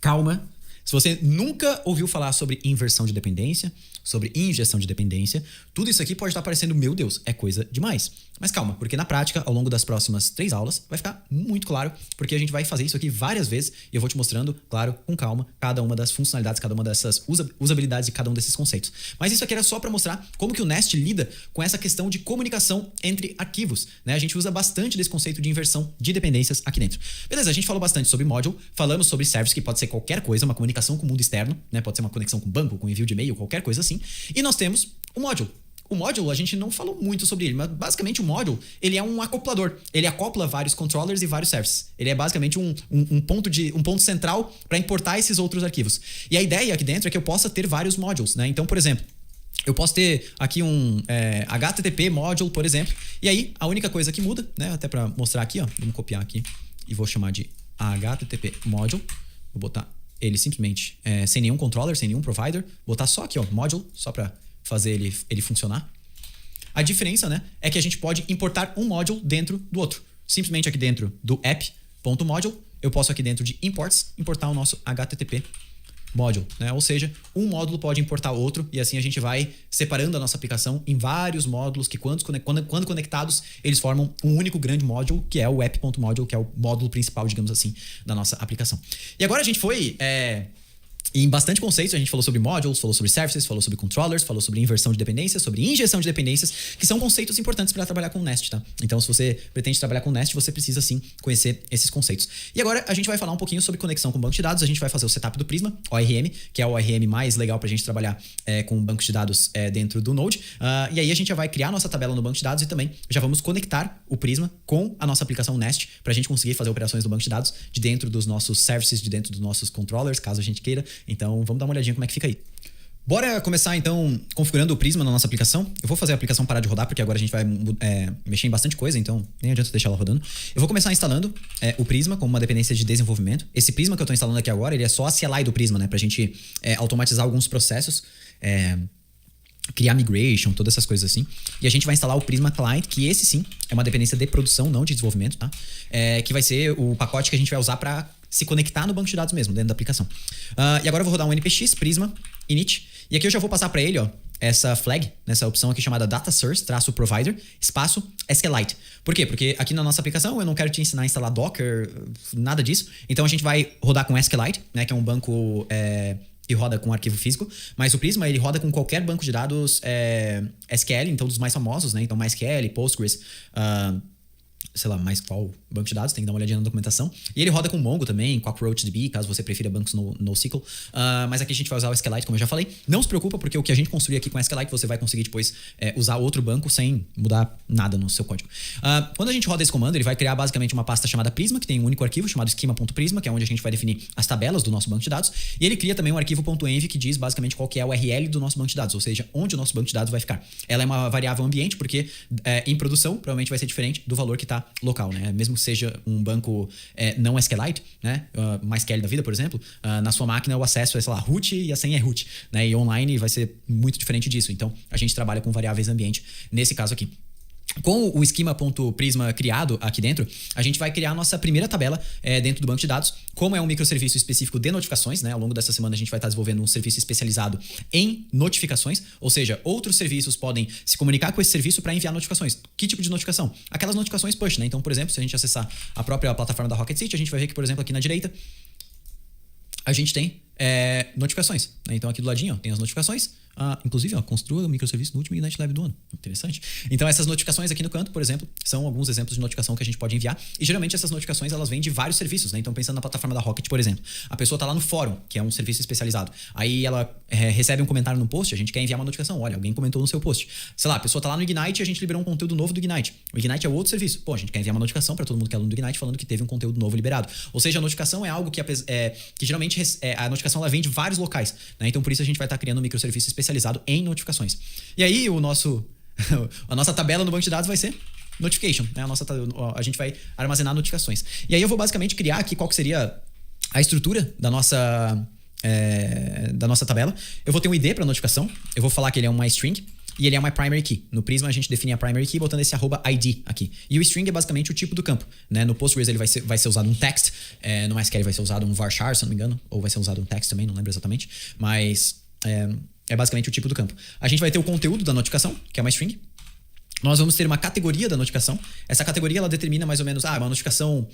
[SPEAKER 1] calma. Se você nunca ouviu falar sobre inversão de dependência, sobre injeção de dependência, tudo isso aqui pode estar parecendo, meu Deus, é coisa demais. Mas calma, porque na prática, ao longo das próximas 3 aulas, vai ficar muito claro, porque a gente vai fazer isso aqui várias vezes e eu vou te mostrando, claro, com calma, cada uma das funcionalidades, cada uma dessas usabilidades de cada um desses conceitos. Mas isso aqui era só para mostrar como que o Nest lida com essa questão de comunicação entre arquivos, né? A gente usa bastante desse conceito de inversão de dependências aqui dentro. Beleza, a gente falou bastante sobre module, falamos sobre service, que pode ser qualquer coisa, uma comunicação com o mundo externo, né? Pode ser uma conexão com banco, com envio de e-mail, qualquer coisa assim. E nós temos o module. O module, a gente não falou muito sobre ele, mas basicamente o module, ele é um acoplador. Ele acopla vários controllers e vários services. Ele é basicamente um ponto central para importar esses outros arquivos. E a ideia aqui dentro é que eu possa ter vários modules, né? Então, por exemplo, eu posso ter aqui um HTTP module, por exemplo, e aí a única coisa que muda, né? Até para mostrar aqui, ó, vamos copiar aqui e vou chamar de HTTP module. Vou botar ele simplesmente sem nenhum controller, sem nenhum provider, botar só aqui, ó, module, só para fazer ele funcionar. A diferença, né, é que a gente pode importar um module dentro do outro. Simplesmente aqui dentro do app.module, eu posso aqui dentro de imports importar o nosso HTTP module, né? Ou seja, um módulo pode importar outro e assim a gente vai separando a nossa aplicação em vários módulos que quando conectados, eles formam um único grande módulo, que é o app.module, que é o módulo principal, digamos assim, da nossa aplicação. E agora a gente foi em bastante conceitos, a gente falou sobre modules, falou sobre services, falou sobre controllers, falou sobre inversão de dependências, sobre injeção de dependências, que são conceitos importantes para trabalhar com o Nest, tá? Então, se você pretende trabalhar com o Nest, você precisa sim conhecer esses conceitos. E agora a gente vai falar um pouquinho sobre conexão com banco de dados, a gente vai fazer o setup do Prisma, ORM, que é o ORM mais legal para a gente trabalhar com bancos de dados dentro do Node. E aí a gente já vai criar nossa tabela no banco de dados e também já vamos conectar o Prisma com a nossa aplicação Nest para a gente conseguir fazer operações no banco de dados de dentro dos nossos services, de dentro dos nossos controllers, caso a gente queira. Então, vamos dar uma olhadinha como é que fica aí. Bora começar, então, configurando o Prisma na nossa aplicação. Eu vou fazer a aplicação parar de rodar, porque agora a gente vai mexer em bastante coisa, então nem adianta deixar ela rodando. Eu vou começar instalando o Prisma como uma dependência de desenvolvimento. Esse Prisma que eu estou instalando aqui agora, ele é só a CLI do Prisma, né? Pra gente automatizar alguns processos, criar migration, todas essas coisas assim. E a gente vai instalar o Prisma Client, que esse sim é uma dependência de produção, não de desenvolvimento, tá? Que vai ser o pacote que a gente vai usar para se conectar no banco de dados mesmo, dentro da aplicação. E agora eu vou rodar um npx prisma init. E aqui eu já vou passar para ele, ó, essa flag, nessa opção aqui chamada data source-provider, espaço SQLite. Por quê? Porque aqui na nossa aplicação eu não quero te ensinar a instalar Docker, nada disso. Então a gente vai rodar com SQLite, né, que é um banco e roda com arquivo físico, mas o Prisma ele roda com qualquer banco de dados SQL, então dos mais famosos, né? Então MySQL, Postgres, sei lá, mais qual banco de dados, tem que dar uma olhadinha na documentação. E ele roda com Mongo também, CockroachDB, caso você prefira bancos no NoSQL. Mas aqui a gente vai usar o SQLite, como eu já falei. Não se preocupa, porque o que a gente construir aqui com o SQLite, você vai conseguir depois usar outro banco sem mudar nada no seu código. Quando a gente roda esse comando, ele vai criar basicamente uma pasta chamada Prisma, que tem um único arquivo chamado schema.prisma, que é onde a gente vai definir as tabelas do nosso banco de dados. E ele cria também um arquivo .env que diz basicamente qual que é a URL do nosso banco de dados, ou seja, onde o nosso banco de dados vai ficar. Ela é uma variável ambiente, porque em produção provavelmente vai ser diferente do valor que está local, né? Mesmo que seja um banco não SQLite, né? MySQL da vida, por exemplo, na sua máquina o acesso é, sei lá, root e a senha é root, né? E online vai ser muito diferente disso. Então, a gente trabalha com variáveis ambiente nesse caso aqui. Com o schema.prisma criado aqui dentro, a gente vai criar a nossa primeira tabela dentro do banco de dados. Como é um microserviço específico de notificações, né? Ao longo dessa semana a gente vai estar desenvolvendo um serviço especializado em notificações, ou seja, outros serviços podem se comunicar com esse serviço para enviar notificações. Que tipo de notificação? Aquelas notificações push, né? Então, por exemplo, se a gente acessar a própria plataforma da Rocket City, a gente vai ver que, por exemplo, aqui na direita, a gente tem notificações, né? Então aqui do ladinho tem as notificações. Inclusive, construa o microserviço no último Ignite Lab do ano. Interessante. Então essas notificações aqui no canto, por exemplo, são alguns exemplos de notificação que a gente pode enviar. E geralmente essas notificações elas vêm de vários serviços, né? Então pensando na plataforma da Rocket, por exemplo, a pessoa está lá no fórum, que é um serviço especializado. Aí ela recebe um comentário no post, a gente quer enviar uma notificação. Olha, alguém comentou no seu post. Sei lá, a pessoa está lá no Ignite e a gente liberou um conteúdo novo do Ignite. O Ignite é outro serviço. Pô, a gente quer enviar uma notificação para todo mundo que é aluno do Ignite falando que teve um conteúdo novo liberado. Ou seja, a notificação é algo que geralmente a notificação ela vem de vários locais, né? Então por isso a gente vai estar criando um microserviço especializado em notificações. E aí a nossa tabela no banco de dados vai ser notification, né? A gente vai armazenar notificações. E aí eu vou basicamente criar aqui qual que seria a estrutura da nossa tabela. Eu vou ter um ID para notificação. Eu vou falar que ele é uma string e ele é uma primary key. No Prisma a gente define a primary key botando esse @id aqui. E o string é basicamente o tipo do campo, né? No Postgres ele vai ser usado um text, no MySQL vai ser usado um varchar, se não me engano, ou vai ser usado um text também, não lembro exatamente, mas é basicamente o tipo do campo. A gente vai ter o conteúdo da notificação, que é uma string. Nós vamos ter uma categoria da notificação. Essa categoria ela determina mais ou menos uma notificação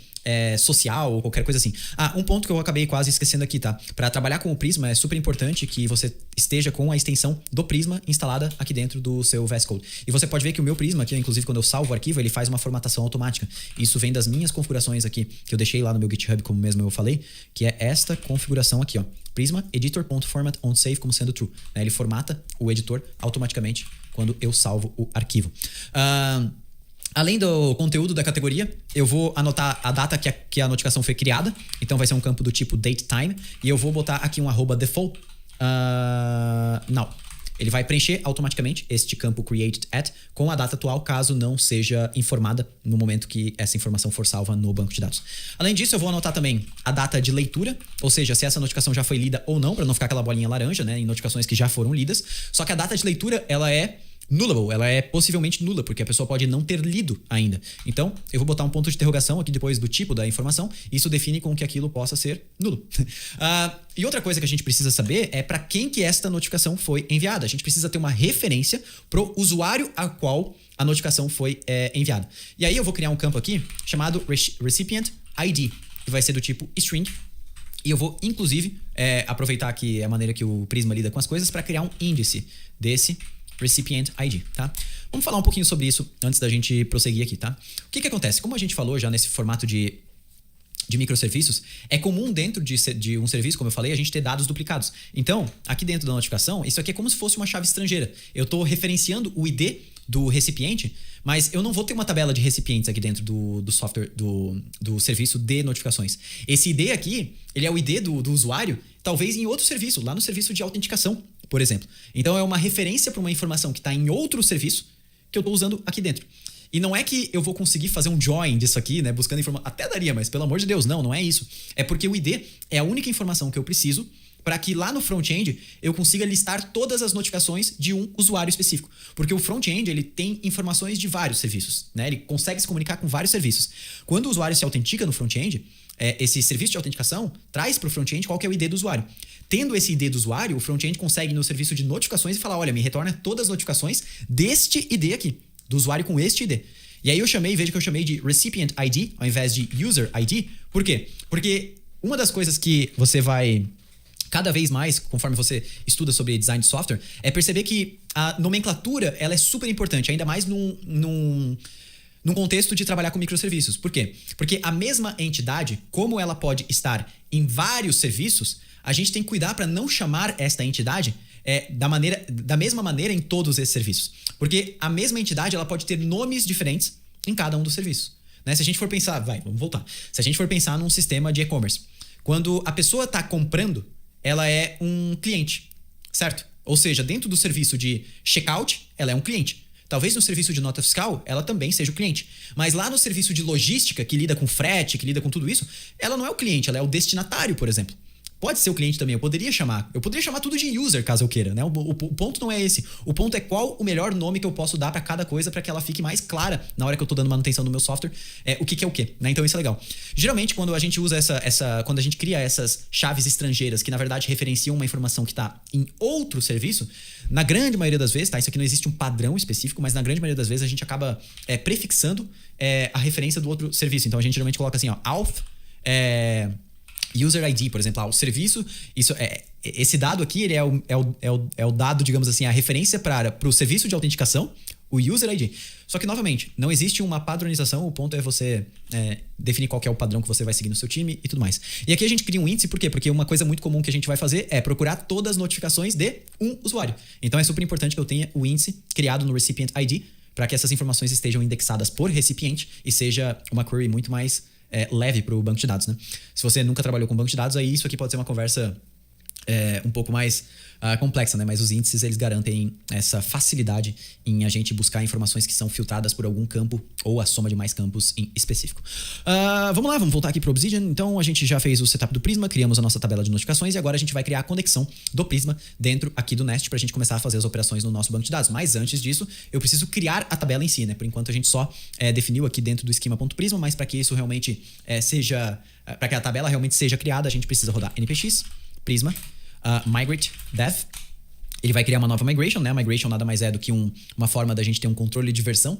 [SPEAKER 1] social ou qualquer coisa assim. Um ponto que eu acabei quase esquecendo aqui, tá? Para trabalhar com o Prisma é super importante que você esteja com a extensão do Prisma instalada aqui dentro do seu VS Code. E você pode ver que o meu Prisma aqui, inclusive quando eu salvo o arquivo, ele faz uma formatação automática. Isso vem das minhas configurações aqui, que eu deixei lá no meu GitHub, como mesmo eu falei, que é esta configuração aqui, ó. Prisma editor.format onSave como sendo true. Ele formata o editor automaticamente quando eu salvo o arquivo. Além do conteúdo da categoria, eu vou anotar a data que a notificação foi criada. Então vai ser um campo do tipo datetime. E eu vou botar aqui um @default. Não. Ele vai preencher automaticamente este campo created at com a data atual, caso não seja informada no momento que essa informação for salva no banco de dados. Além disso, eu vou anotar também a data de leitura, ou seja, se essa notificação já foi lida ou não, para não ficar aquela bolinha laranja, né, em notificações que já foram lidas. Só que a data de leitura, ela é nullable, ela é possivelmente nula, porque a pessoa pode não ter lido ainda. Então, eu vou botar um ponto de interrogação aqui depois do tipo da informação, e isso define com que aquilo possa ser nulo. E outra coisa que a gente precisa saber é para quem que esta notificação foi enviada. A gente precisa ter uma referência pro usuário a qual a notificação foi enviada. E aí eu vou criar um campo aqui chamado recipient ID, que vai ser do tipo string. E eu vou, inclusive, aproveitar aqui a maneira que o Prisma lida com as coisas para criar um índice desse recipient ID, tá? Vamos falar um pouquinho sobre isso antes da gente prosseguir aqui, tá? O que acontece? Como a gente falou já nesse formato de microserviços, é comum dentro de um serviço, como eu falei, a gente ter dados duplicados. Então, aqui dentro da notificação, isso aqui é como se fosse uma chave estrangeira. Eu estou referenciando o ID do recipiente, mas eu não vou ter uma tabela de recipientes aqui dentro do software, do serviço de notificações. Esse ID aqui, ele é o ID do usuário, talvez em outro serviço, lá no serviço de autenticação, por exemplo. Então, é uma referência para uma informação que está em outro serviço que eu estou usando aqui dentro. E não é que eu vou conseguir fazer um join disso aqui, né? Buscando informação. Até daria, mas pelo amor de Deus, não é isso. É porque o ID é a única informação que eu preciso para que lá no front-end eu consiga listar todas as notificações de um usuário específico. Porque o front-end ele tem informações de vários serviços, né? Ele consegue se comunicar com vários serviços. Quando o usuário se autentica no front-end, esse serviço de autenticação traz para o front-end qual que é o ID do usuário. Tendo esse ID do usuário, o front-end consegue ir no serviço de notificações e falar, olha, me retorna todas as notificações deste ID aqui, do usuário com este ID. E aí veja que eu chamei de recipient ID ao invés de user ID. Por quê? Porque uma das coisas que você vai cada vez mais, conforme você estuda sobre design de software, é perceber que a nomenclatura ela é super importante, ainda mais num contexto de trabalhar com microserviços. Por quê? Porque a mesma entidade, como ela pode estar em vários serviços, a gente tem que cuidar para não chamar esta entidade da mesma maneira em todos esses serviços. Porque a mesma entidade ela pode ter nomes diferentes em cada um dos serviços. Né? Se a gente for pensar, vamos voltar. Se a gente for pensar num sistema de e-commerce, quando a pessoa está comprando, ela é um cliente, certo? Ou seja, dentro do serviço de checkout, ela é um cliente. Talvez no serviço de nota fiscal, ela também seja o cliente. Mas lá no serviço de logística, que lida com frete, que lida com tudo isso, ela não é o cliente, ela é o destinatário, por exemplo. Pode ser o cliente também, eu poderia chamar tudo de user, caso eu queira, né? O ponto não é esse. O ponto é qual o melhor nome que eu posso dar para cada coisa para que ela fique mais clara na hora que eu tô dando manutenção no meu software, o que é o quê, né? Então isso é legal. Geralmente, quando a gente usa quando a gente cria essas chaves estrangeiras que na verdade referenciam uma informação que tá em outro serviço, na grande maioria das vezes, tá? Isso aqui não existe um padrão específico, mas na grande maioria das vezes a gente acaba prefixando a referência do outro serviço. Então a gente geralmente coloca assim, ó, auth, user ID, por exemplo, o serviço, esse dado aqui ele é o dado, digamos assim, a referência para o serviço de autenticação, o user ID. Só que, novamente, não existe uma padronização, o ponto é você definir qual que é o padrão que você vai seguir no seu time e tudo mais. E aqui a gente cria um índice, por quê? Porque uma coisa muito comum que a gente vai fazer é procurar todas as notificações de um usuário. Então é super importante que eu tenha o índice criado no Recipient ID para que essas informações estejam indexadas por recipiente e seja uma query muito mais leve para o banco de dados, né? Se você nunca trabalhou com banco de dados, aí isso aqui pode ser uma conversa um pouco mais complexa, né? Mas os índices, eles garantem essa facilidade em a gente buscar informações que são filtradas por algum campo ou a soma de mais campos em específico. Vamos lá, vamos voltar aqui para o Obsidian. Então, a gente já fez o setup do Prisma, criamos a nossa tabela de notificações e agora a gente vai criar a conexão do Prisma dentro aqui do Nest para a gente começar a fazer as operações no nosso banco de dados. Mas antes disso, eu preciso criar a tabela em si, né? Por enquanto, a gente só definiu aqui dentro do esquema.prisma, mas para que isso realmente para que a tabela realmente seja criada, a gente precisa rodar npx, prisma, migrate dev. Ele vai criar uma nova migration, né? A migration nada mais é do que uma forma da gente ter um controle de versão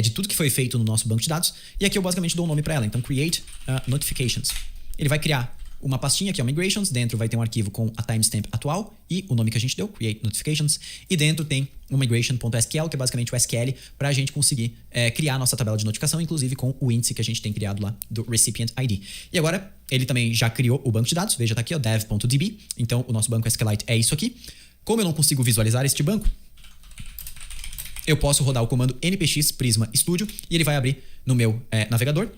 [SPEAKER 1] de tudo que foi feito no nosso banco de dados. E aqui eu basicamente dou um nome para ela. Então, create notifications. Ele vai criar uma pastinha aqui, ó, migrations. Dentro vai ter um arquivo com a timestamp atual e o nome que a gente deu, create notifications. E dentro tem um migration.sql, que é basicamente o SQL, para a gente conseguir criar a nossa tabela de notificação, inclusive com o índice que a gente tem criado lá do recipient ID. E agora, ele também já criou o banco de dados. Veja, tá aqui, ó, dev.db. Então, o nosso banco SQLite é isso aqui. Como eu não consigo visualizar este banco, eu posso rodar o comando npx prisma studio e ele vai abrir no meu navegador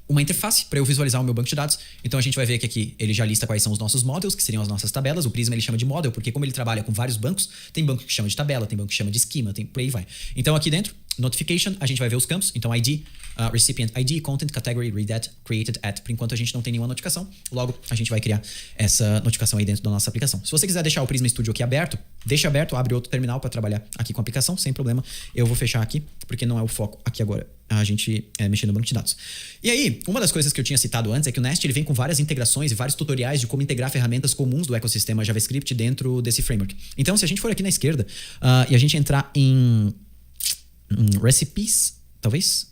[SPEAKER 1] uma interface para eu visualizar o meu banco de dados. Então a gente vai ver que aqui ele já lista quais são os nossos models, que seriam as nossas tabelas. O Prisma ele chama de model, porque como ele trabalha com vários bancos, tem banco que chama de tabela, tem banco que chama de esquema, tem por aí vai. Então aqui dentro, notification, a gente vai ver os campos. Então ID, recipient ID, content, category, read at, created at. Por enquanto a gente não tem nenhuma notificação, logo a gente vai criar essa notificação aí dentro da nossa aplicação. Se você quiser deixar o Prisma Studio aqui aberto, deixa aberto, abre outro terminal para trabalhar aqui com a aplicação, sem problema. Eu vou fechar aqui, porque não é o foco aqui agora, a gente mexer no banco de dados. E aí, uma das coisas que eu tinha citado antes é que o Nest ele vem com várias integrações e vários tutoriais de como integrar ferramentas comuns do ecossistema JavaScript dentro desse framework. Então, se a gente for aqui na esquerda e a gente entrar em recipes, talvez?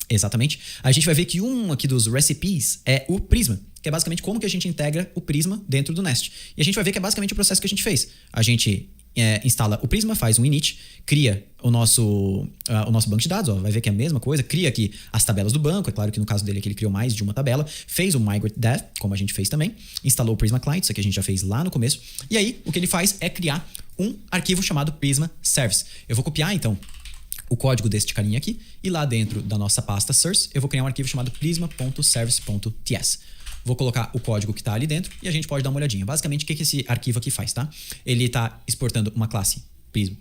[SPEAKER 1] Exatamente. A gente vai ver que um aqui dos recipes é o Prisma, que é basicamente como que a gente integra o Prisma dentro do Nest. E a gente vai ver que é basicamente o processo que a gente fez. A gente instala o Prisma, faz um init, cria o nosso banco de dados, ó, vai ver que é a mesma coisa, cria aqui as tabelas do banco, é claro que no caso dele aqui ele criou mais de uma tabela, fez o migrate dev, como a gente fez também, instalou o Prisma Client, isso aqui a gente já fez lá no começo, e aí o que ele faz é criar um arquivo chamado Prisma Service. Eu vou copiar então o código deste carinha aqui, e lá dentro da nossa pasta source, eu vou criar um arquivo chamado prisma.service.ts. Vou colocar o código que está ali dentro e a gente pode dar uma olhadinha. Basicamente, o que esse arquivo aqui faz, tá? Ele está exportando uma classe Prisma.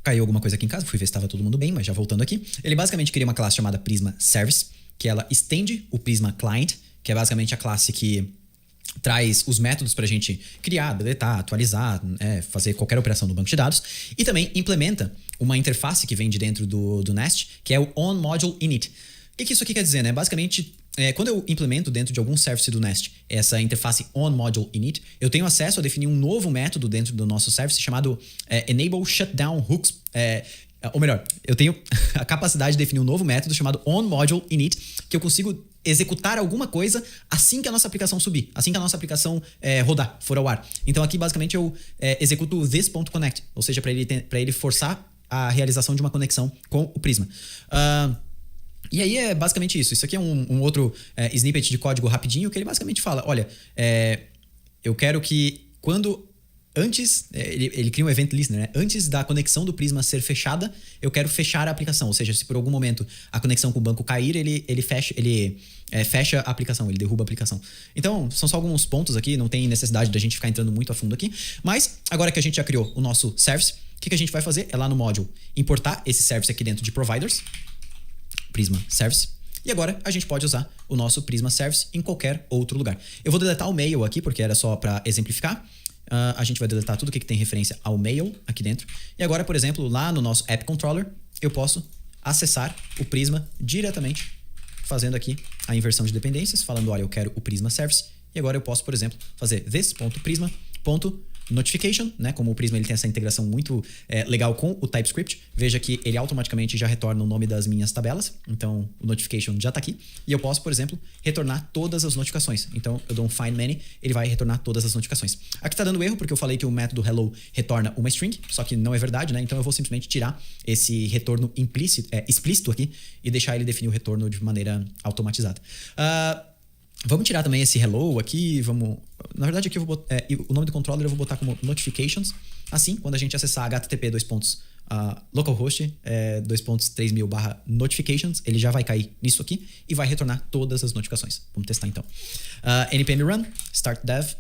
[SPEAKER 1] Caiu alguma coisa aqui em casa, fui ver se estava todo mundo bem, mas já voltando aqui. Ele basicamente cria uma classe chamada Prisma Service, que ela estende o Prisma Client, que é basicamente a classe que traz os métodos para a gente criar, deletar, atualizar, fazer qualquer operação no banco de dados. E também implementa uma interface que vem de dentro do Nest, que é o onModuleInit. O que isso aqui quer dizer, né? Basicamente, quando eu implemento dentro de algum service do Nest essa interface onModuleInit, eu tenho acesso a definir um novo método dentro do nosso service chamado enable shutdown hooks. Ou melhor, eu tenho a capacidade de definir um novo método chamado onModuleInit, que eu consigo executar alguma coisa assim que a nossa aplicação subir, assim que a nossa aplicação rodar, for ao ar. Então aqui basicamente eu executo this.connect, ou seja, para ele forçar a realização de uma conexão com o Prisma. E aí é basicamente isso. Isso aqui é um outro snippet de código rapidinho que ele basicamente fala, olha, eu quero que antes, ele cria um event listener, né? Antes da conexão do Prisma ser fechada, eu quero fechar a aplicação. Ou seja, se por algum momento a conexão com o banco cair, ele fecha a aplicação, ele derruba a aplicação. Então, são só alguns pontos aqui, não tem necessidade da gente ficar entrando muito a fundo aqui. Mas, agora que a gente já criou o nosso service, o que a gente vai fazer é lá no module importar esse service aqui dentro de providers, Prisma Service. E agora a gente pode usar o nosso Prisma Service em qualquer outro lugar. Eu vou deletar o mail aqui, porque era só para exemplificar. A gente vai deletar tudo que tem referência ao mail aqui dentro. E agora, por exemplo, lá no nosso App Controller, eu posso acessar o Prisma diretamente, fazendo aqui a inversão de dependências, falando, olha, eu quero o Prisma Service. E agora eu posso, por exemplo, fazer this.prisma.notification, né? Como o Prisma ele tem essa integração muito legal com o TypeScript, veja que ele automaticamente já retorna o nome das minhas tabelas. Então, o notification já está aqui. E eu posso, por exemplo, retornar todas as notificações. Então, eu dou um find many, ele vai retornar todas as notificações. Aqui está dando erro, porque eu falei que o método hello retorna uma string, só que não é verdade, né? Então, eu vou simplesmente tirar esse retorno explícito aqui e deixar ele definir o retorno de maneira automatizada. Vamos tirar também esse hello aqui, Na verdade, aqui eu vou botar, o nome do controller eu vou botar como notifications. Assim, quando a gente acessar http localhost 2.3000/notifications, ele já vai cair nisso aqui e vai retornar todas as notificações. Vamos testar então. npm run start dev.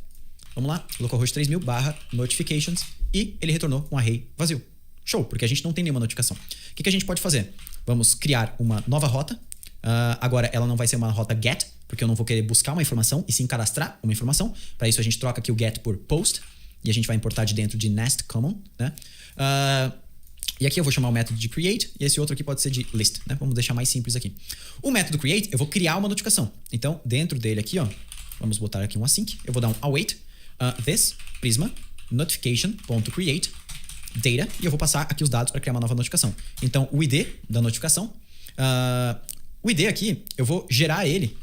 [SPEAKER 1] Vamos lá, localhost 3000/notifications e ele retornou um array vazio. Show, porque a gente não tem nenhuma notificação. O que a gente pode fazer? Vamos criar uma nova rota. Agora ela não vai ser uma rota get, porque eu não vou querer buscar uma informação e sim cadastrar uma informação. Para isso a gente troca aqui o get por post e a gente vai importar de dentro de nest common, né? E aqui eu vou chamar o método de create e esse outro aqui pode ser de list, né? Vamos deixar mais simples aqui. O método create eu vou criar uma notificação. Então dentro dele aqui, ó, vamos botar aqui um async. Eu vou dar um await this prisma notification.create data e eu vou passar aqui os dados para criar uma nova notificação. Então o ID da notificação, o ID aqui eu vou gerar ele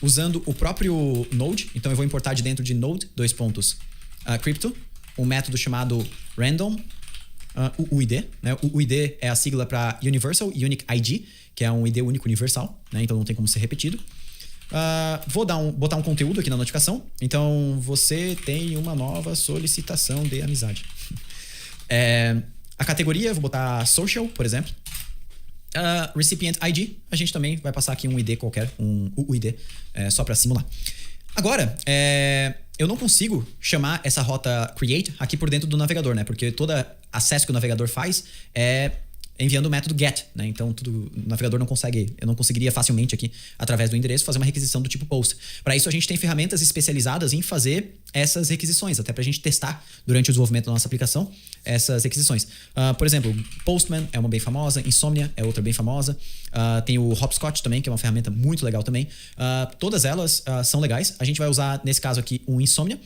[SPEAKER 1] usando o próprio Node. Então eu vou importar de dentro de Node crypto um método chamado random UID, né? O UID é a sigla para Universal Unique ID, que é um ID único universal, né? Então não tem como ser repetido. Vou botar um conteúdo aqui na notificação. Então você tem uma nova solicitação de amizade. A categoria eu vou botar social, por exemplo. Recipient ID, a gente também vai passar aqui um ID qualquer, um UID, só para simular. Agora, eu não consigo chamar essa rota create aqui por dentro do navegador, né? Porque todo acesso que o navegador faz é enviando o método get, né? Então o navegador eu não conseguiria facilmente aqui, através do endereço, fazer uma requisição do tipo post. Para isso a gente tem ferramentas especializadas em fazer essas requisições, até para a gente testar durante o desenvolvimento da nossa aplicação essas requisições. Por exemplo, Postman é uma bem famosa, Insomnia é outra bem famosa, tem o Hopscotch também, que é uma ferramenta muito legal também. Todas elas são legais. A gente vai usar, nesse caso aqui, um Insomnia.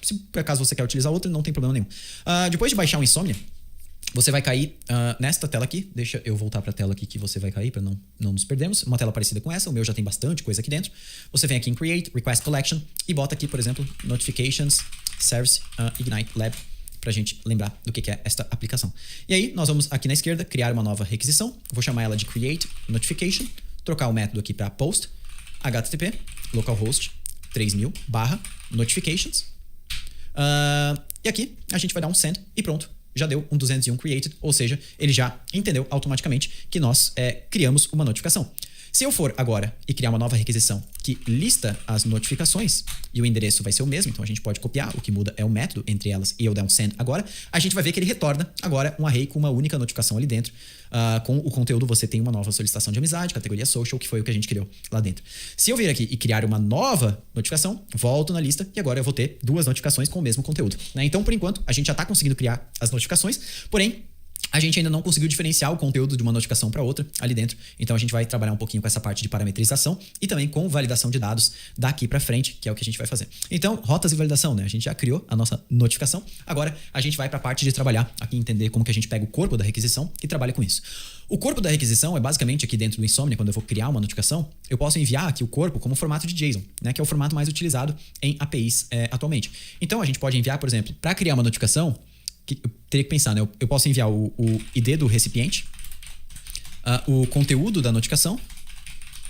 [SPEAKER 1] Se por acaso você quer utilizar outra, não tem problema nenhum. Depois de baixar o Insomnia, você vai cair nesta tela aqui. Deixa eu voltar para a tela aqui que você vai cair para não nos perdermos. Uma tela parecida com essa. O meu já tem bastante coisa aqui dentro. Você vem aqui em Create, Request Collection e bota aqui, por exemplo, Notifications, Service, Ignite Lab, para a gente lembrar do que é esta aplicação. E aí, nós vamos aqui na esquerda criar uma nova requisição. Vou chamar ela de Create Notification, trocar o método aqui para Post, HTTP, localhost 3000/notifications. E aqui a gente vai dar um send e pronto. Já deu um 201 created, ou seja, ele já entendeu automaticamente que nós criamos uma notificação. Se eu for agora e criar uma nova requisição que lista as notificações e o endereço vai ser o mesmo, então a gente pode copiar, o que muda é o método entre elas e eu der um send agora, a gente vai ver que ele retorna agora um array com uma única notificação ali dentro. Com o conteúdo você tem uma nova solicitação de amizade, categoria social, que foi o que a gente criou lá dentro. Se eu vir aqui e criar uma nova notificação, volto na lista e agora eu vou ter duas notificações com o mesmo conteúdo, né? Então, por enquanto, a gente já está conseguindo criar as notificações, porém, A gente ainda não conseguiu diferenciar o conteúdo de uma notificação para outra ali dentro, então a gente vai trabalhar um pouquinho com essa parte de parametrização e também com validação de dados daqui para frente, que é o que a gente vai fazer. Então, rotas e validação, né? A gente já criou a nossa notificação, agora a gente vai para a parte de trabalhar aqui, entender como que a gente pega o corpo da requisição e trabalha com isso. O corpo da requisição é basicamente aqui dentro do Insomnia, quando eu vou criar uma notificação, eu posso enviar aqui o corpo como formato de JSON, né? Que é o formato mais utilizado em APIs atualmente. Então, a gente pode enviar, por exemplo, para criar uma notificação, eu teria que pensar, né? Eu posso enviar o ID do recipiente, o conteúdo da notificação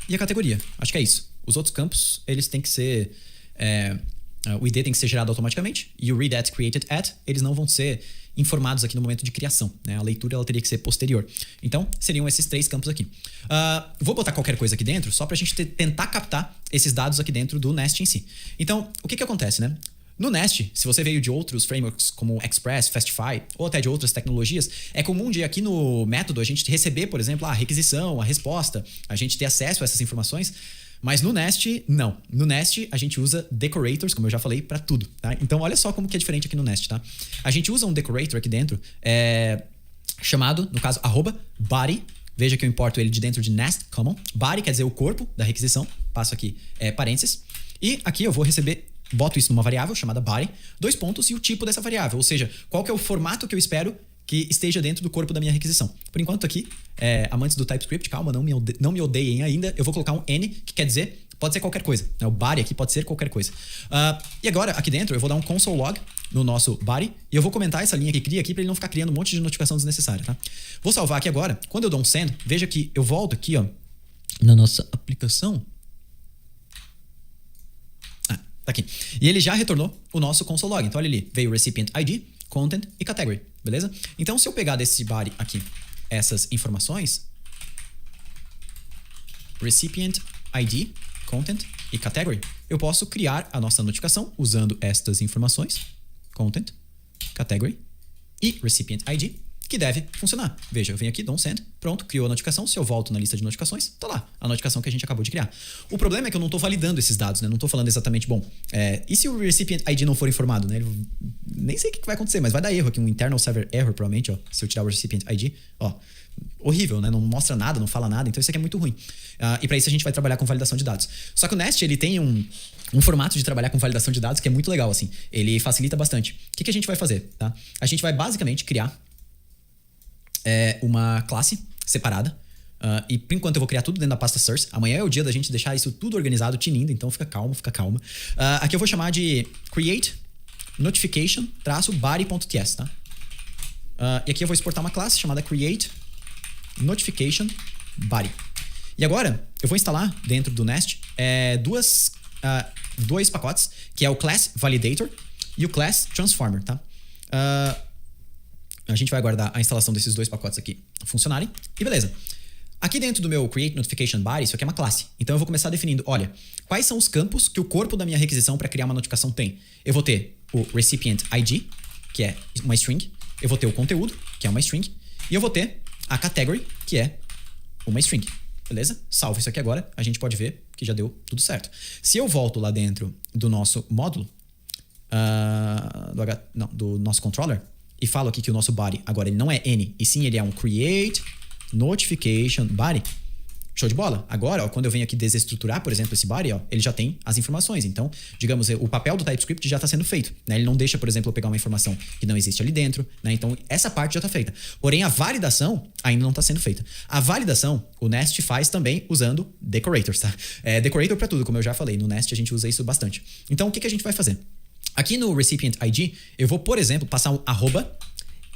[SPEAKER 1] e a categoria. Acho que é isso. Os outros campos, eles têm que ser... o ID tem que ser gerado automaticamente e o read at, created at, eles não vão ser informados aqui no momento de criação, né? A leitura ela teria que ser posterior. Então, seriam esses 3 campos aqui. Vou botar qualquer coisa aqui dentro só para a gente tentar captar esses dados aqui dentro do Nest em si. Então, o que acontece, né? No Nest, se você veio de outros frameworks como Express, Fastify ou até de outras tecnologias, é comum de aqui no método a gente receber, por exemplo, a requisição, a resposta, a gente ter acesso a essas informações, mas no Nest, não. No Nest, a gente usa decorators, como eu já falei, para tudo, tá? Então, olha só como que é diferente aqui no Nest, tá? A gente usa um decorator aqui dentro, chamado, no caso, @body. Veja que eu importo ele de dentro de Nest Common. Body quer dizer o corpo da requisição, passo aqui parênteses. E aqui eu vou receber... Boto isso numa variável chamada body, 2 pontos e o tipo dessa variável, ou seja, qual que é o formato que eu espero que esteja dentro do corpo da minha requisição. Por enquanto aqui, amantes do TypeScript, calma, não me odeiem ainda, eu vou colocar um N, que quer dizer, pode ser qualquer coisa. Né? O body aqui pode ser qualquer coisa. E agora, aqui dentro, eu vou dar um console log no nosso body e eu vou comentar essa linha que cria aqui para ele não ficar criando um monte de notificação desnecessária, tá? Vou salvar aqui agora. Quando eu dou um send, veja que eu volto aqui, ó, na nossa aplicação. Tá aqui. E ele já retornou o nosso console log. Então, olha ali, veio recipient ID, content e category, beleza? Então, se eu pegar desse body aqui essas informações, recipient ID, content e category, eu posso criar a nossa notificação usando estas informações, content, category e recipient ID, que deve funcionar. Veja, eu venho aqui, dou um send, pronto, criou a notificação. Se eu volto na lista de notificações, tá lá, a notificação que a gente acabou de criar. O problema é que eu não estou validando esses dados, né? Não estou falando exatamente, bom, e se o recipient ID não for informado, né? Nem sei o que vai acontecer, mas vai dar erro aqui, um internal server error, provavelmente, ó, se eu tirar o recipient ID, ó, horrível, né? Não mostra nada, não fala nada, então isso aqui é muito ruim. E para isso a gente vai trabalhar com validação de dados. Só que o Nest, ele tem um formato de trabalhar com validação de dados que é muito legal, assim. Ele facilita bastante. O que a gente vai fazer, tá? A gente vai basicamente criar uma classe separada. E por enquanto eu vou criar tudo dentro da pasta source. Amanhã é o dia da gente deixar isso tudo organizado, tinindo, então fica calma. Aqui eu vou chamar de create notification-body.ts, tá? E aqui eu vou exportar uma classe chamada create notification body. E agora eu vou instalar dentro do Nest dois pacotes, que é o class validator e o class transformer, tá? A gente vai aguardar a instalação desses 2 pacotes aqui funcionarem. E beleza. Aqui dentro do meu create notification body, isso aqui é uma classe. Então eu vou começar definindo, olha, quais são os campos que o corpo da minha requisição para criar uma notificação tem? Eu vou ter o recipient ID, que é uma string. Eu vou ter o conteúdo, que é uma string. E eu vou ter a category, que é uma string. Beleza? Salvo isso aqui agora. A gente pode ver que já deu tudo certo. Se eu volto lá dentro do nosso módulo, do nosso controller, e falo aqui que o nosso body agora ele não é N, e sim ele é um create notification body. Show de bola. Agora, ó, quando eu venho aqui desestruturar, por exemplo, esse body, ó, ele já tem as informações. Então, digamos, o papel do TypeScript já está sendo feito. Né? Ele não deixa, por exemplo, eu pegar uma informação que não existe ali dentro. Né? Então, essa parte já está feita. Porém, a validação ainda não está sendo feita. A validação, o Nest faz também usando decorators. Tá? Decorator para tudo, como eu já falei. No Nest a gente usa isso bastante. Então, o que a gente vai fazer? Aqui no recipient ID, eu vou, por exemplo, passar um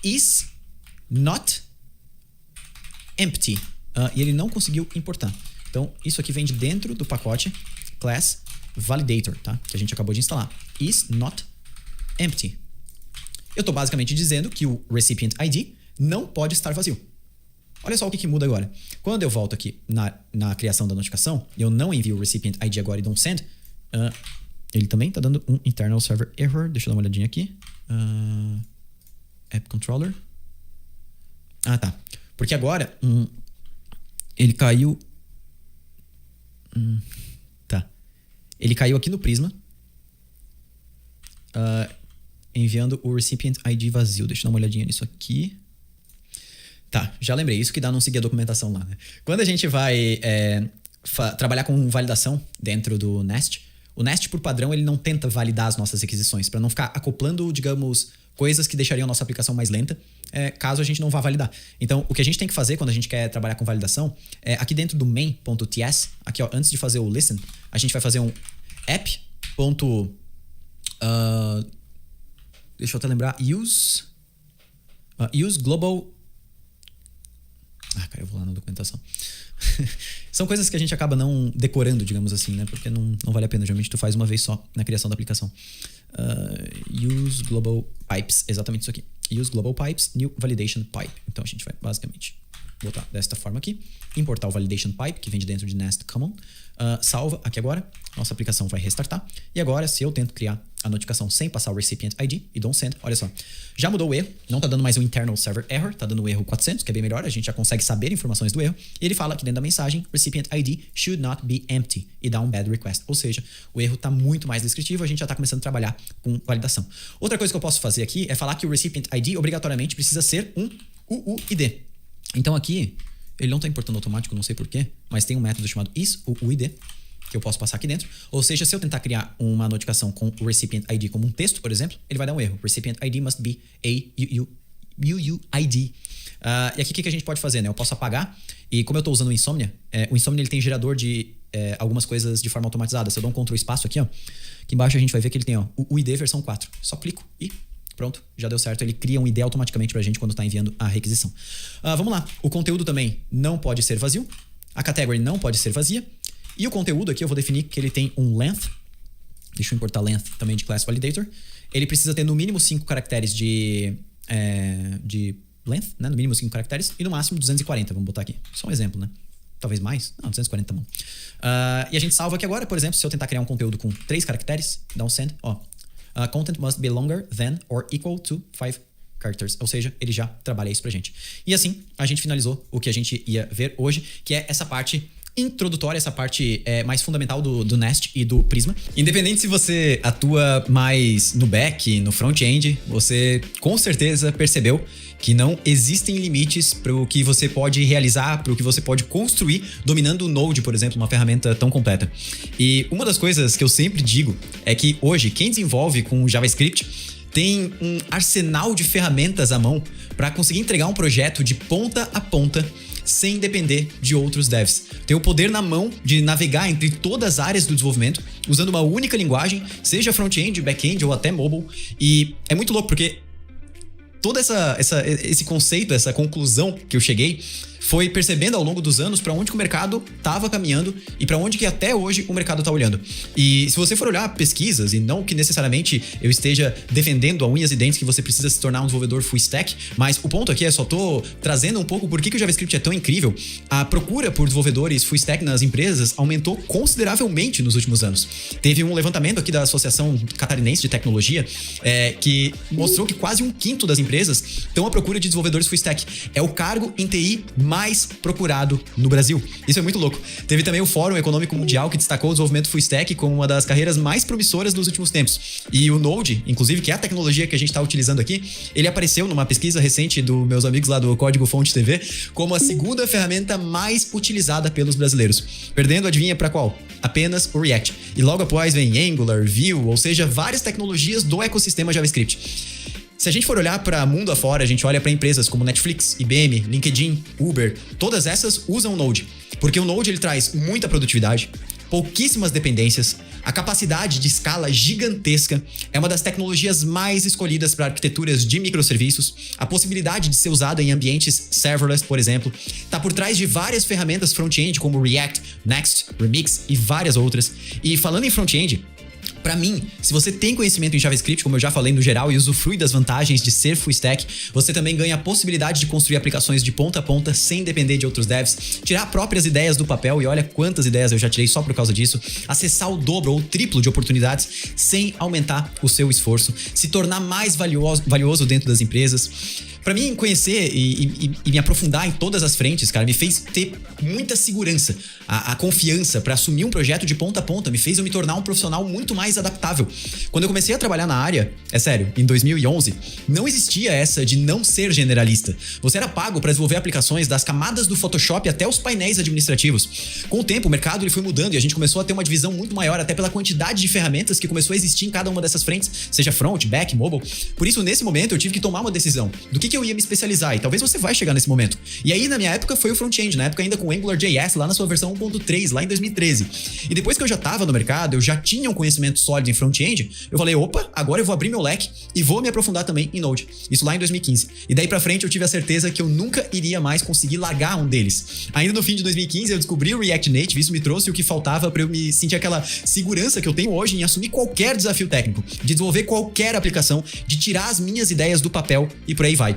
[SPEAKER 1] @is not empty. E ele não conseguiu importar. Então, isso aqui vem de dentro do pacote class validator, tá? Que a gente acabou de instalar. Is not empty. Eu estou basicamente dizendo que o recipient ID não pode estar vazio. Olha só o que muda agora. Quando eu volto aqui na criação da notificação, e eu não envio o recipient ID agora e dou um send, ele também está dando um internal server error. Deixa eu dar uma olhadinha aqui. App controller. Tá. Porque agora... ele caiu... tá. Ele caiu aqui no Prisma. Enviando o recipient ID vazio. Deixa eu dar uma olhadinha nisso aqui. Tá, já lembrei. Isso que dá não seguir a documentação lá, né? Quando a gente vai trabalhar com validação dentro do Nest, o Nest, por padrão, ele não tenta validar as nossas requisições, para não ficar acoplando, digamos, coisas que deixariam a nossa aplicação mais lenta, caso a gente não vá validar. Então, o que a gente tem que fazer quando a gente quer trabalhar com validação é aqui dentro do main.ts, aqui ó, antes de fazer o listen, a gente vai fazer um app. Deixa eu até lembrar, use global. Cara, eu vou lá na documentação. São coisas que a gente acaba não decorando, digamos assim, né? Porque não vale a pena. Geralmente tu faz uma vez só na criação da aplicação. Use global pipes, exatamente isso aqui. Use global pipes, new validation pipe. Então a gente vai basicamente botar desta forma aqui, importar o validation pipe, que vem de dentro de Nest Common, salva aqui agora, nossa aplicação vai restartar, e agora se eu tento criar a notificação sem passar o recipient ID e don't send, olha só, já mudou o erro, não tá dando mais um internal server error, tá dando o erro 400, que é bem melhor, a gente já consegue saber informações do erro, e ele fala aqui dentro da mensagem, recipient ID should not be empty, e dá um bad request, ou seja, o erro tá muito mais descritivo, a gente já tá começando a trabalhar com validação. Outra coisa que eu posso fazer aqui é falar que o recipient ID obrigatoriamente precisa ser um UUID. Então aqui, ele não está importando automático, não sei porquê, mas tem um método chamado isUUID, que eu posso passar aqui dentro. Ou seja, se eu tentar criar uma notificação com o recipient ID como um texto, por exemplo, ele vai dar um erro. Recipient ID must be a UUID. E aqui o que a gente pode fazer, né? Eu posso apagar, e como eu estou usando o Insomnia ele tem gerador de algumas coisas de forma automatizada. Se eu dou um Ctrl espaço aqui, ó, aqui embaixo a gente vai ver que ele tem ó, o UID versão 4. Só clico e pronto, já deu certo. Ele cria um ID automaticamente pra gente quando está enviando a requisição. Vamos lá. O conteúdo também não pode ser vazio. A category não pode ser vazia. E o conteúdo aqui eu vou definir que ele tem um length. Deixa eu importar length também de class validator. Ele precisa ter no mínimo 5 caracteres de length, né? No mínimo 5 caracteres. E no máximo 240, vamos botar aqui. Só um exemplo, né? Talvez mais. Não, 240 tá bom. E a gente salva aqui agora, por exemplo, se eu tentar criar um conteúdo com 3 caracteres, dá um send, ó. Content must be longer than or equal to 5 characters. Ou seja, ele já trabalha isso pra gente. E assim, a gente finalizou o que a gente ia ver hoje, que é essa parte introdutória, essa parte mais fundamental do Nest e do Prisma. Independente se você atua mais no back, no front-end, você com certeza percebeu que não existem limites para o que você pode realizar, para o que você pode construir dominando o Node, por exemplo, uma ferramenta tão completa. E uma das coisas que eu sempre digo é que hoje quem desenvolve com JavaScript tem um arsenal de ferramentas à mão para conseguir entregar um projeto de ponta a ponta sem depender de outros devs. Tem o poder na mão de navegar entre todas as áreas do desenvolvimento usando uma única linguagem, seja front-end, back-end ou até mobile. E é muito louco porque todo esse conceito, essa conclusão que eu cheguei foi percebendo ao longo dos anos para onde que o mercado estava caminhando e para onde que até hoje o mercado está olhando. E se você for olhar pesquisas, e não que necessariamente eu esteja defendendo a unhas e dentes que você precisa se tornar um desenvolvedor full stack, mas o ponto aqui é só tô trazendo um pouco por que o JavaScript é tão incrível. A procura por desenvolvedores full stack nas empresas aumentou consideravelmente nos últimos anos. Teve um levantamento aqui da Associação Catarinense de Tecnologia que mostrou que quase 1/5 das empresas estão à procura de desenvolvedores full stack. É o cargo em TI mais procurado no Brasil. Isso é muito louco. Teve também o Fórum Econômico Mundial que destacou o desenvolvimento full stack como uma das carreiras mais promissoras dos últimos tempos. E o Node, inclusive, que é a tecnologia que a gente está utilizando aqui, ele apareceu numa pesquisa recente dos meus amigos lá do Código Fonte TV como a segunda ferramenta mais utilizada pelos brasileiros. Perdendo, adivinha para qual? Apenas o React. E logo após vem Angular, Vue, ou seja, várias tecnologias do ecossistema JavaScript. Se a gente for olhar para mundo afora, a gente olha para empresas como Netflix, IBM, LinkedIn, Uber, todas essas usam o Node. Porque o Node ele traz muita produtividade, pouquíssimas dependências, a capacidade de escala gigantesca, é uma das tecnologias mais escolhidas para arquiteturas de microserviços, a possibilidade de ser usado em ambientes serverless, por exemplo, está por trás de várias ferramentas front-end como React, Next, Remix e várias outras. E falando em front-end, para mim, se você tem conhecimento em JavaScript, como eu já falei no geral, e usufrui das vantagens de ser full stack, você também ganha a possibilidade de construir aplicações de ponta a ponta sem depender de outros devs, tirar próprias ideias do papel, e olha quantas ideias eu já tirei só por causa disso, acessar o dobro ou o triplo de oportunidades sem aumentar o seu esforço, se tornar mais valioso dentro das empresas, Pra mim, conhecer e me aprofundar em todas as frentes, cara, me fez ter muita segurança. A confiança pra assumir um projeto de ponta a ponta me fez eu me tornar um profissional muito mais adaptável. Quando eu comecei a trabalhar na área, é sério, em 2011, não existia essa de não ser generalista. Você era pago pra desenvolver aplicações das camadas do Photoshop até os painéis administrativos. Com o tempo, o mercado ele foi mudando e a gente começou a ter uma divisão muito maior, até pela quantidade de ferramentas que começou a existir em cada uma dessas frentes, seja front, back, mobile. Por isso, nesse momento, eu tive que tomar uma decisão do que eu ia me especializar, e talvez você vai chegar nesse momento. E aí, na minha época, foi o front-end, na época ainda com AngularJS, lá na sua versão 1.3, lá em 2013. E depois que eu já tava no mercado, eu já tinha um conhecimento sólido em front-end, eu falei, opa, agora eu vou abrir meu leque e vou me aprofundar também em Node. Isso lá em 2015. E daí pra frente, eu tive a certeza que eu nunca iria mais conseguir largar um deles. Ainda no fim de 2015, eu descobri o React Native, isso me trouxe o que faltava pra eu me sentir aquela segurança que eu tenho hoje em assumir qualquer desafio técnico, de desenvolver qualquer aplicação, de tirar as minhas ideias do papel e por aí vai.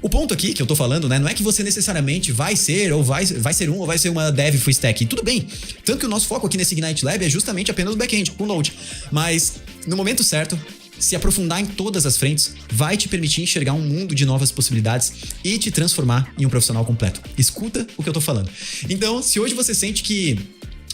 [SPEAKER 1] O ponto aqui que eu tô falando, né, não é que você necessariamente vai ser uma dev full stack. E tudo bem. Tanto que o nosso foco aqui nesse Ignite Lab é justamente apenas o back-end, com Node. Mas, no momento certo, se aprofundar em todas as frentes vai te permitir enxergar um mundo de novas possibilidades e te transformar em um profissional completo. Escuta o que eu tô falando. Então, se hoje você sente que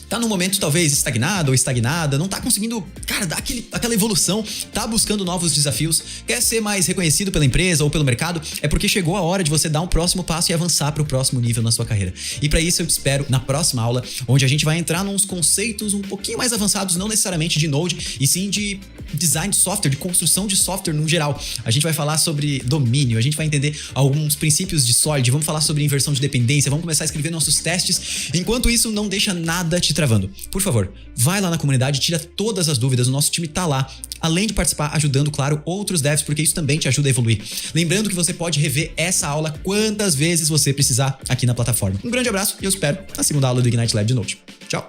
[SPEAKER 1] tá num momento talvez estagnado ou estagnada, não tá conseguindo, cara, dar aquela evolução, tá buscando novos desafios, quer ser mais reconhecido pela empresa ou pelo mercado, é porque chegou a hora de você dar um próximo passo e avançar para o próximo nível na sua carreira. E para isso eu te espero na próxima aula, onde a gente vai entrar nos conceitos um pouquinho mais avançados, não necessariamente de Node, e sim de design de software, de construção de software no geral. A gente vai falar sobre domínio, a gente vai entender alguns princípios de Solid, vamos falar sobre inversão de dependência, vamos começar a escrever nossos testes. Enquanto isso, não deixa nada te travando. Por favor, vai lá na comunidade, tira todas as dúvidas, o nosso time tá lá, além de participar, ajudando, claro, outros devs, porque isso também te ajuda a evoluir. Lembrando que você pode rever essa aula quantas vezes você precisar aqui na plataforma. Um grande abraço e eu espero na segunda aula do Ignite Lab de Node. Tchau!